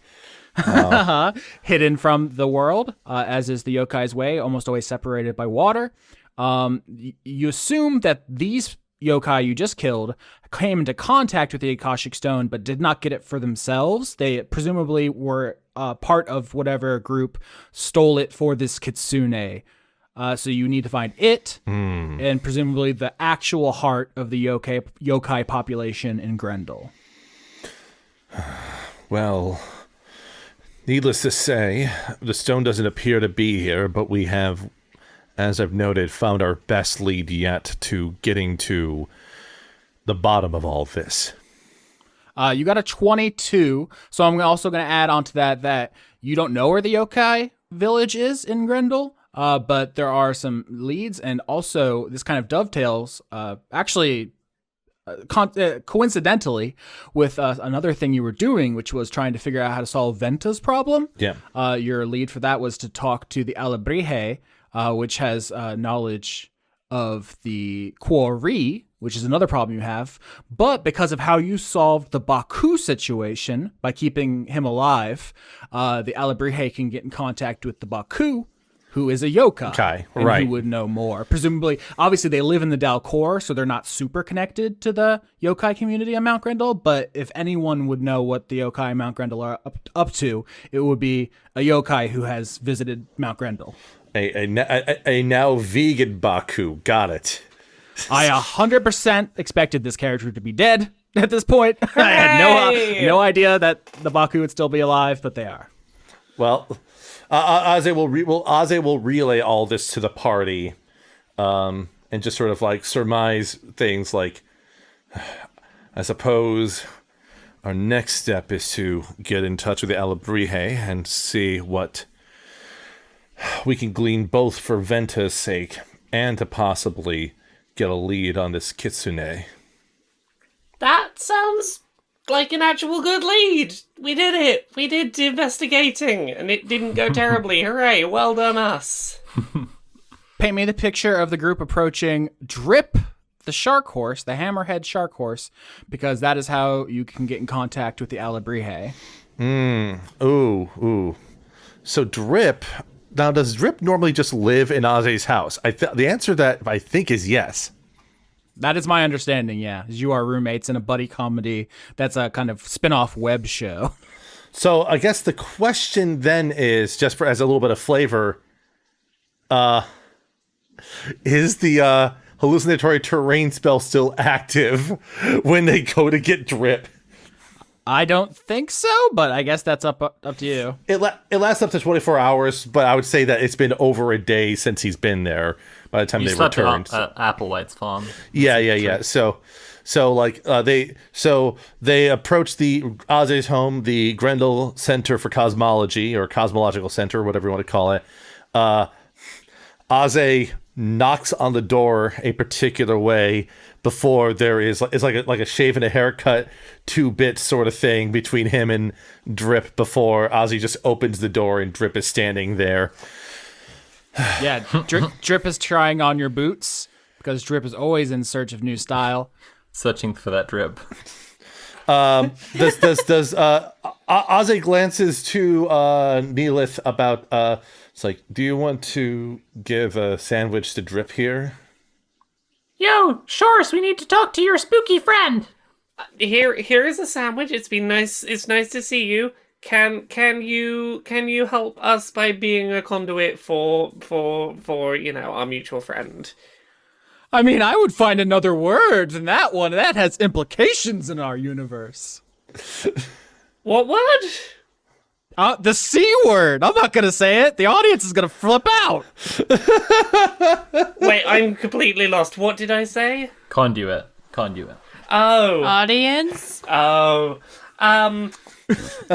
Hidden from the world, as is the yokai's way, almost always separated by water. You assume that these yokai you just killed came into contact with the Akashic Stone, but did not get it for themselves. They presumably were part of whatever group stole it for this kitsune. So you need to find it, and presumably the actual heart of the yokai population in Grendel. Well, needless to say, the stone doesn't appear to be here, but we have, as I've noted, found our best lead yet to getting to the bottom of all this. You got a 22, so I'm also going to add on to that you don't know where the yokai village is in Grendel, but there are some leads, and also this kind of dovetails. Actually, coincidentally with another thing you were doing, which was trying to figure out how to solve Venta's problem. Yeah. Your lead for that was to talk to the alebrije, which has knowledge of the quarry, which is another problem you have. But because of how you solved the Baku situation by keeping him alive, the alebrije can get in contact with the Baku, who is a yokai. Okay, and right. who would know more. Presumably, obviously, they live in the Dalcor, so they're not super connected to the yokai community on Mount Grendel. But if anyone would know what the yokai on Mount Grendel are up to, it would be a yokai who has visited Mount Grendel. A now vegan Baku. Got it. I 100% expected this character to be dead at this point. I had no idea that the Baku would still be alive, but they are. Well, Aze will relay all this to the party, and just sort of like surmise things like, I suppose our next step is to get in touch with the alebrije and see what we can glean, both for Venta's sake and to possibly get a lead on this kitsune. That sounds like an actual good lead. We did it. We did investigating, and it didn't go terribly. Hooray! Well done, us. Paint me the picture of the group approaching Drip, the shark horse, the hammerhead shark horse, because that is how you can get in contact with the alebrije. Ooh. So Drip. Now, does Drip normally just live in Aze's house? The answer to that, I think, is yes. That is my understanding, yeah. You are roommates in a buddy comedy that's a kind of spin-off web show. So I guess the question then is, just as a little bit of flavor, is the hallucinatory terrain spell still active when they go to get Drip? I don't think so, but I guess that's up to you. It lasts up to 24 hours, but I would say that it's been over a day since he's been there by the time they returned. Applewhite's farm. Yeah. So they approach the Aze's home, the Grendel Center for Cosmology, or Cosmological Center, whatever you want to call it. Aze knocks on the door a particular way before there is, it's like a shave and a haircut 2-bit sort of thing between him and Drip before Aze just opens the door and Drip is standing there. Yeah, Drip is trying on your boots because Drip is always in search of new style. Searching for that drip. Does Aze glances to Neellith about it's like, do you want to give a sandwich to Drip here? Yo, Shores, we need to talk to your spooky friend. Here is a sandwich. It's been nice. It's nice to see you. Can you help us by being a conduit for our mutual friend? I mean, I would find another word than that one. That has implications in our universe. What word? The C word. I'm not going to say it. The audience is going to flip out. Wait, I'm completely lost. What did I say? Conduit. Oh. Audience? Oh. Yes.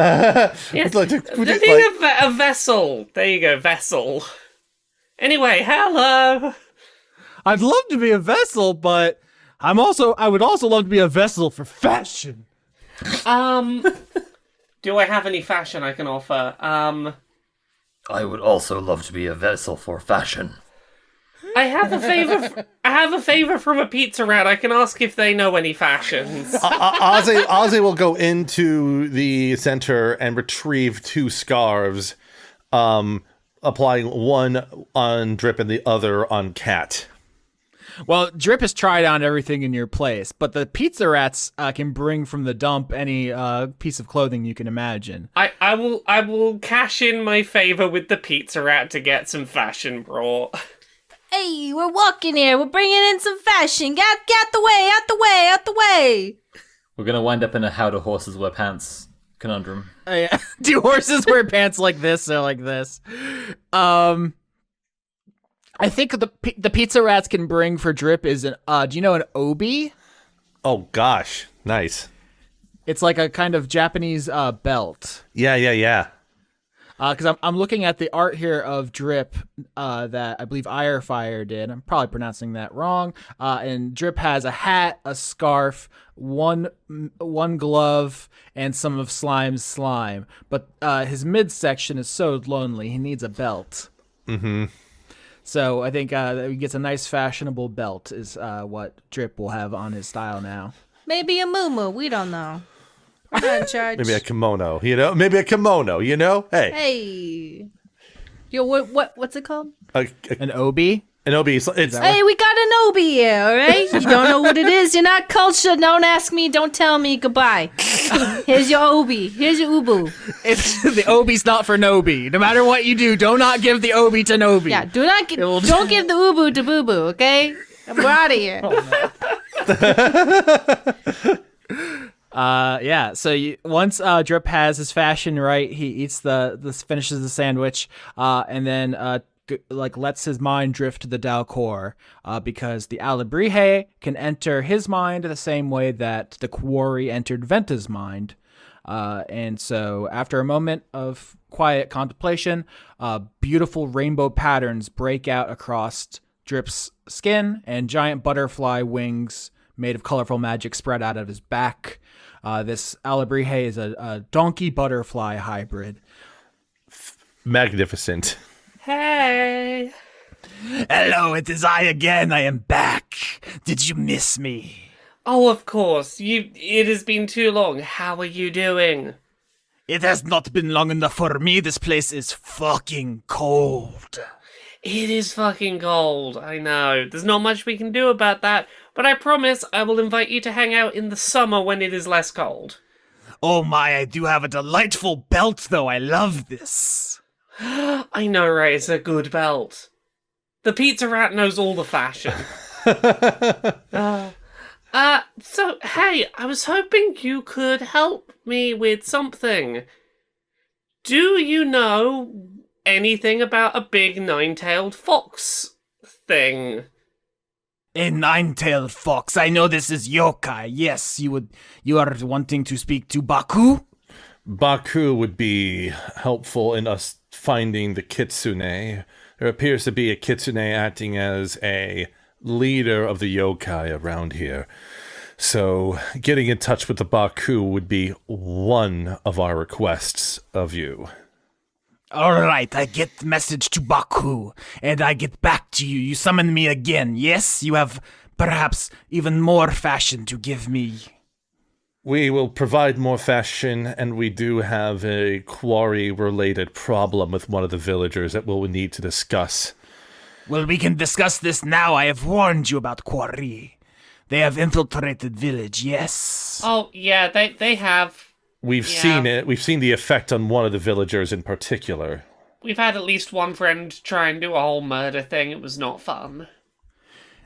A vessel. There you go, vessel. Anyway, hello. I'd love to be a vessel, but I would also love to be a vessel for fashion. Do I have any fashion I can offer? I would also love to be a vessel for fashion. I have a favor from a pizza rat. I can ask if they know any fashions. Aze will go into the center and retrieve 2 scarves, applying one on Drip and the other on Cat. Well, Drip has tried on everything in your place, but the pizza rats can bring from the dump any piece of clothing you can imagine. I will cash in my favor with the pizza rat to get some fashion brought. Hey, we're walking here. We're bringing in some fashion. Get out the way. We're going to wind up in a how do horses wear pants conundrum. Do horses wear pants like this or like this? I think the pizza rats can bring for Drip is an, do you know an obi? Oh, gosh. Nice. It's like a kind of Japanese belt. Yeah. Because I'm looking at the art here of Drip that I believe Irefire did. I'm probably pronouncing that wrong. And Drip has a hat, a scarf, one glove, and some of Slime's slime. But his midsection is so lonely, he needs a belt. Mm-hmm. So I think he gets a nice fashionable belt is what Drip will have on his style now. Maybe a muumuu. We don't know. We're not in charge. Maybe a kimono, Maybe a kimono, Hey. Hey. Yo, what's it called? An obi? An obi. It's Hey, we got an obi here, all right? You don't know what it is. You're not cultured. Don't ask me. Don't tell me. Goodbye. Here's your obi. Here's your ubu. It's the obi's not for nobi. No matter what you do, do not give the obi to nobi. Yeah, don't give the ubu to boo boo, okay? We're out of here. Yeah. So once Drip has his fashion right, he eats finishes the sandwich, and then lets his mind drift to the Dalcor, because the alebrije can enter his mind the same way that the quarry entered Venta's mind. And so after a moment of quiet contemplation, beautiful rainbow patterns break out across Drip's skin, and giant butterfly wings made of colorful magic spread out of his back. This alebrije is a donkey butterfly hybrid. Magnificent. Hey. Hello, it is I again. I am back. Did you miss me? Oh, of course. It has been too long. How are you doing? It has not been long enough for me. This place is fucking cold. It is fucking cold. I know. There's not much we can do about that, but I promise I will invite you to hang out in the summer when it is less cold. Oh my, I do have a delightful belt, though. I love this. I know, right? It's a good belt. The pizza rat knows all the fashion. So, hey, I was hoping you could help me with something. Do you know anything about a big nine-tailed fox thing? A nine-tailed fox. I know this is yokai. Yes, you are wanting to speak to Baku? Baku would be helpful in us finding the kitsune. There appears to be a kitsune acting as a leader of the yokai around here. So getting in touch with the Baku would be one of our requests of you. All right, I get the message to Baku, and I get back to you. You summon me again, yes? You have perhaps even more fashion to give me. We will provide more fashion, and we do have a quarry-related problem with one of the villagers that we'll need to discuss. Well, we can discuss this now. I have warned you about quarry. They have infiltrated village, yes? Oh, yeah, they have. We've seen it. We've seen the effect on one of the villagers in particular. We've had at least one friend try and do a whole murder thing. It was not fun.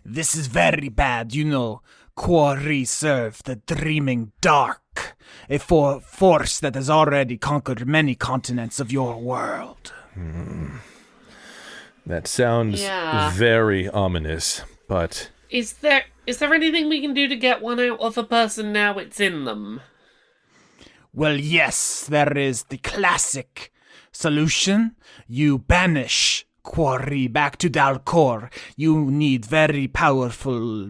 This is very bad. You know, quarry serve the dreaming dark, a force that has already conquered many continents of your world. That sounds very ominous, but... Is there anything we can do to get one out of a person now it's in them? Well, yes, there is the classic solution. You banish quarry back to Dalcor. You need very powerful,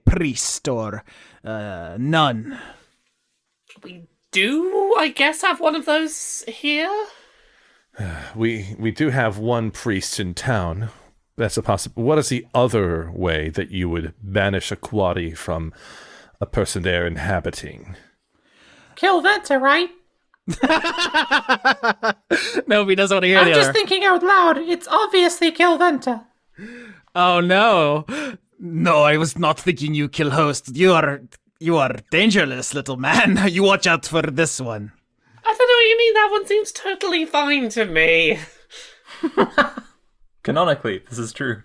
priest or nun. We do, I guess, have one of those here? We do have one priest in town. That's a possibility. What is the other way that you would banish a quarry from a person they're inhabiting? Kill Venta, right? No, he doesn't want to hear I'm the just other. thinking out loud. It's obviously kill Venta. Oh no. No, I was not thinking you kill host. You are dangerous, little man. You watch out for this one. I don't know what you mean. That one seems totally fine to me. Canonically, this is true.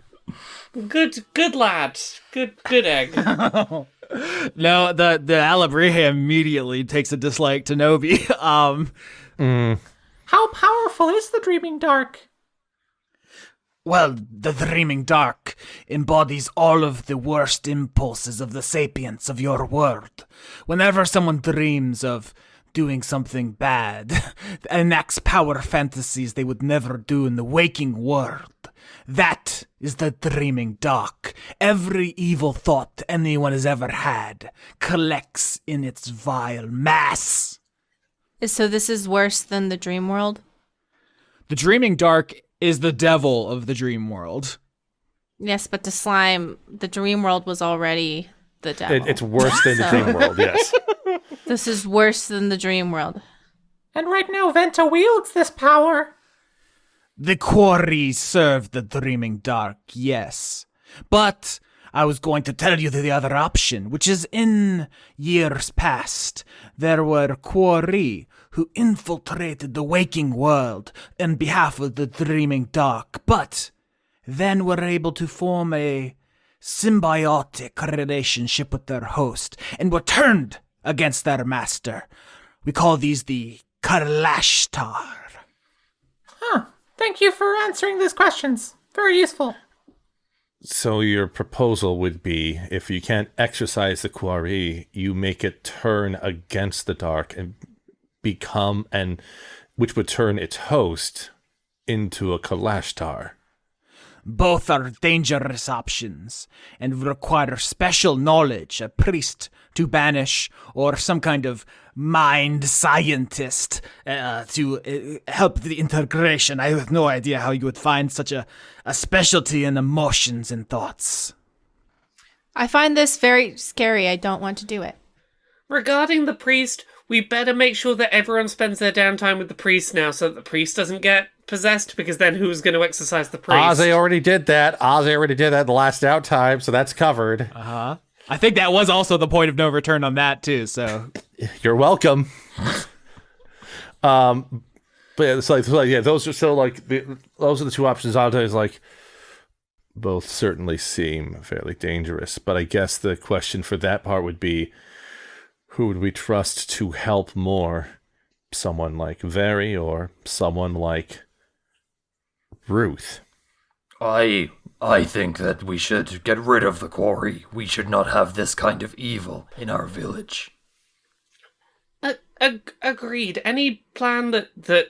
Good lad. Good egg. No, the alebrije immediately takes a dislike to Nobi. How powerful is the Dreaming Dark? Well, the Dreaming Dark embodies all of the worst impulses of the sapience of your world. Whenever someone dreams of doing something bad, enacts power fantasies they would never do in the waking world. That is the dreaming dark. Every evil thought anyone has ever had collects in its vile mass. So this is worse than the dream world? The dreaming dark is the devil of the dream world. Yes, but the dream world was already the devil. It's worse than the dream world, yes. This is worse than the dream world. And right now, Venta wields this power. The quarry served the dreaming dark, yes. But I was going to tell you the other option, which is in years past, there were quarry who infiltrated the waking world on behalf of the dreaming dark, but then were able to form a symbiotic relationship with their host and were turned against their master. We call these the Kalashtar. Huh. Thank you for answering these questions. Very useful. So your proposal would be, if you can't exercise the quarry, you make it turn against the dark and which would turn its host into a Kalashtar. Both are dangerous options and require special knowledge, a priest to banish or some kind of mind scientist to help the integration. I have no idea how you would find such a specialty in emotions and thoughts. I find this very scary. I don't want to do it. Regarding the priest, we better make sure that everyone spends their downtime with the priest now so that the priest doesn't get possessed, because then who's going to exorcise the priest? Ozzy already did that. The last downtime, so that's covered. Uh-huh. I think that was also the point of no return on that, too, so... You're welcome. But it's like yeah, those are those are the two options. Ozzy is like, both certainly seem fairly dangerous, but I guess the question for that part would be, who would we trust to help more? Someone like Very or someone like Ruth? I think that we should get rid of the quarry. We should not have this kind of evil in our village. Agreed. Any plan that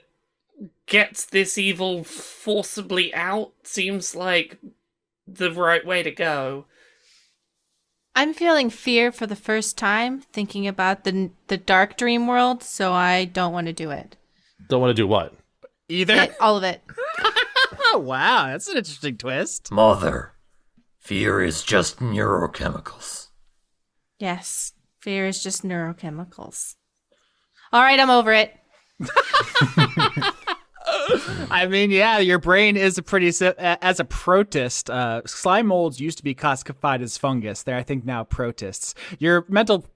gets this evil forcibly out seems like the right way to go. I'm feeling fear for the first time, thinking about the dark dream world, so I don't want to do it. Don't want to do what? Either? All of it. Wow, that's an interesting twist. Mother, fear is just neurochemicals. Yes, fear is just neurochemicals. All right, I'm over it. I mean, yeah, your brain is as a protist. Slime molds used to be classified as fungus. They're, I think, now protists. Your mental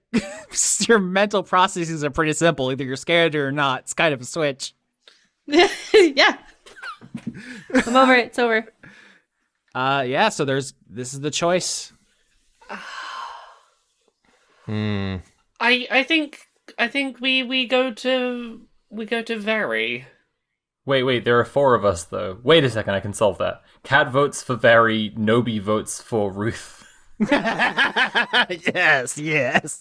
processes are pretty simple. Either you're scared or not. It's kind of a switch. Yeah. I'm over it. It's over. Yeah. So this is the choice. I think we go to Very. Wait, there are 4 of us, though. Wait a second, I can solve that. Cat votes for Very, Nobi votes for Ruth. Yes.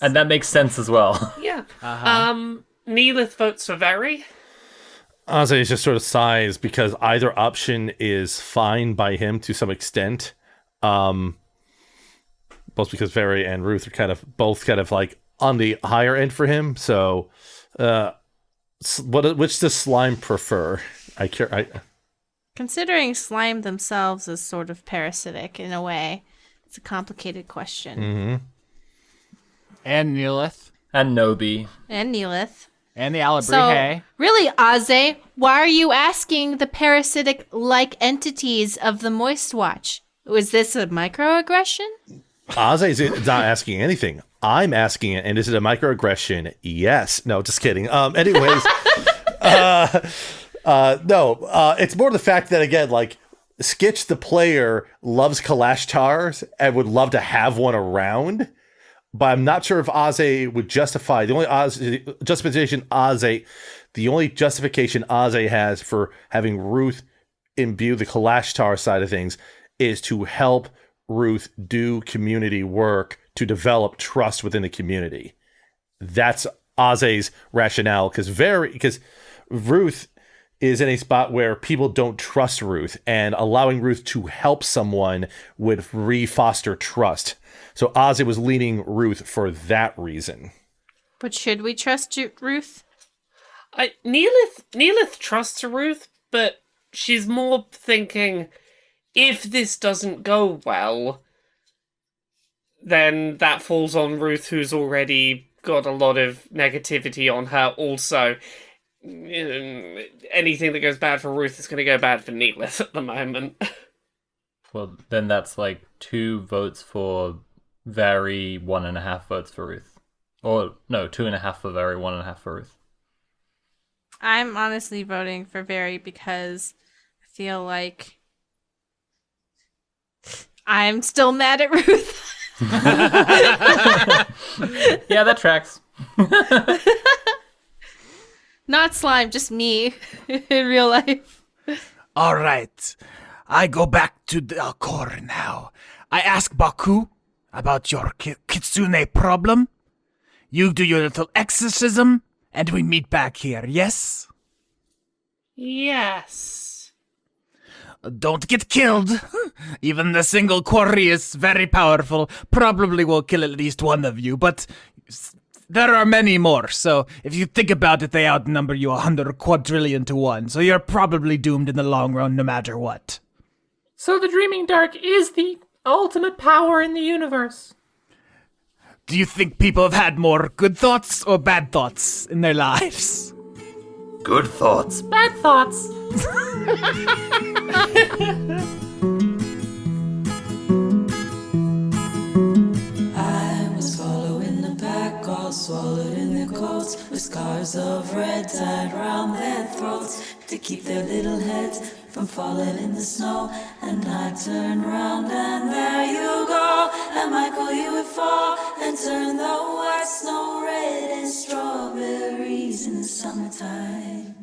And that makes sense as well. Yeah. Neellith votes for Very. Ozzy just sort of sighs because either option is fine by him to some extent. Both because Very and Ruth are both like on the higher end for him. So, which does Slime prefer? Considering slime themselves is sort of parasitic in a way, it's a complicated question. Mm-hmm. And Neellith. And Nobi. And Neellith. And the alebrije. So, really, Aze, why are you asking the parasitic-like entities of the Moistwatch? Was this a microaggression? Aze is not asking anything. I'm asking it, and is it a microaggression? Yes. No, just kidding. Anyways, no. It's more the fact that, again, like, Skitch the player loves Kalashtars and would love to have one around, but I'm not sure if Aze would justify the only justification Aze has for having Ruth imbue the Kalashtar side of things is to help Ruth do community work to develop trust within the community. That's Aze's rationale, because Ruth is in a spot where people don't trust Ruth, and allowing Ruth to help someone would re-foster trust. So Aze was leaning Ruth for that reason. But should we trust Ruth? Neellith trusts Ruth, but she's more thinking, if this doesn't go well, then that falls on Ruth, who's already got a lot of negativity on her also. Anything that goes bad for Ruth is going to go bad for Neellith at the moment. Well, then that's like 2 votes for Very, 1.5 votes for Ruth. Or, no, 2.5 for Very, 1.5 for Ruth. I'm honestly voting for Very because I feel like I'm still mad at Ruth. Yeah, that tracks. Not Slime, just me in real life. All right. I go back to the core now. I ask Baku about your kitsune problem. You do your little exorcism, and we meet back here, yes? Yes. Don't get killed. Even the single quarry is very powerful. Probably will kill at least one of you, but there are many more. So if you think about it, they outnumber you 100 quadrillion to 1. So you're probably doomed in the long run no matter what. So the Dreaming Dark is the ultimate power in the universe. Do you think people have had more good thoughts or bad thoughts in their lives? Good thoughts. Bad thoughts. I was following the pack, all swallowed in their coats, with scars of red tied round their throats to keep their little heads from falling in the snow. And I turned round and there you go, and Michael, you would fall and turn the white snow red and strawberries in the summertime.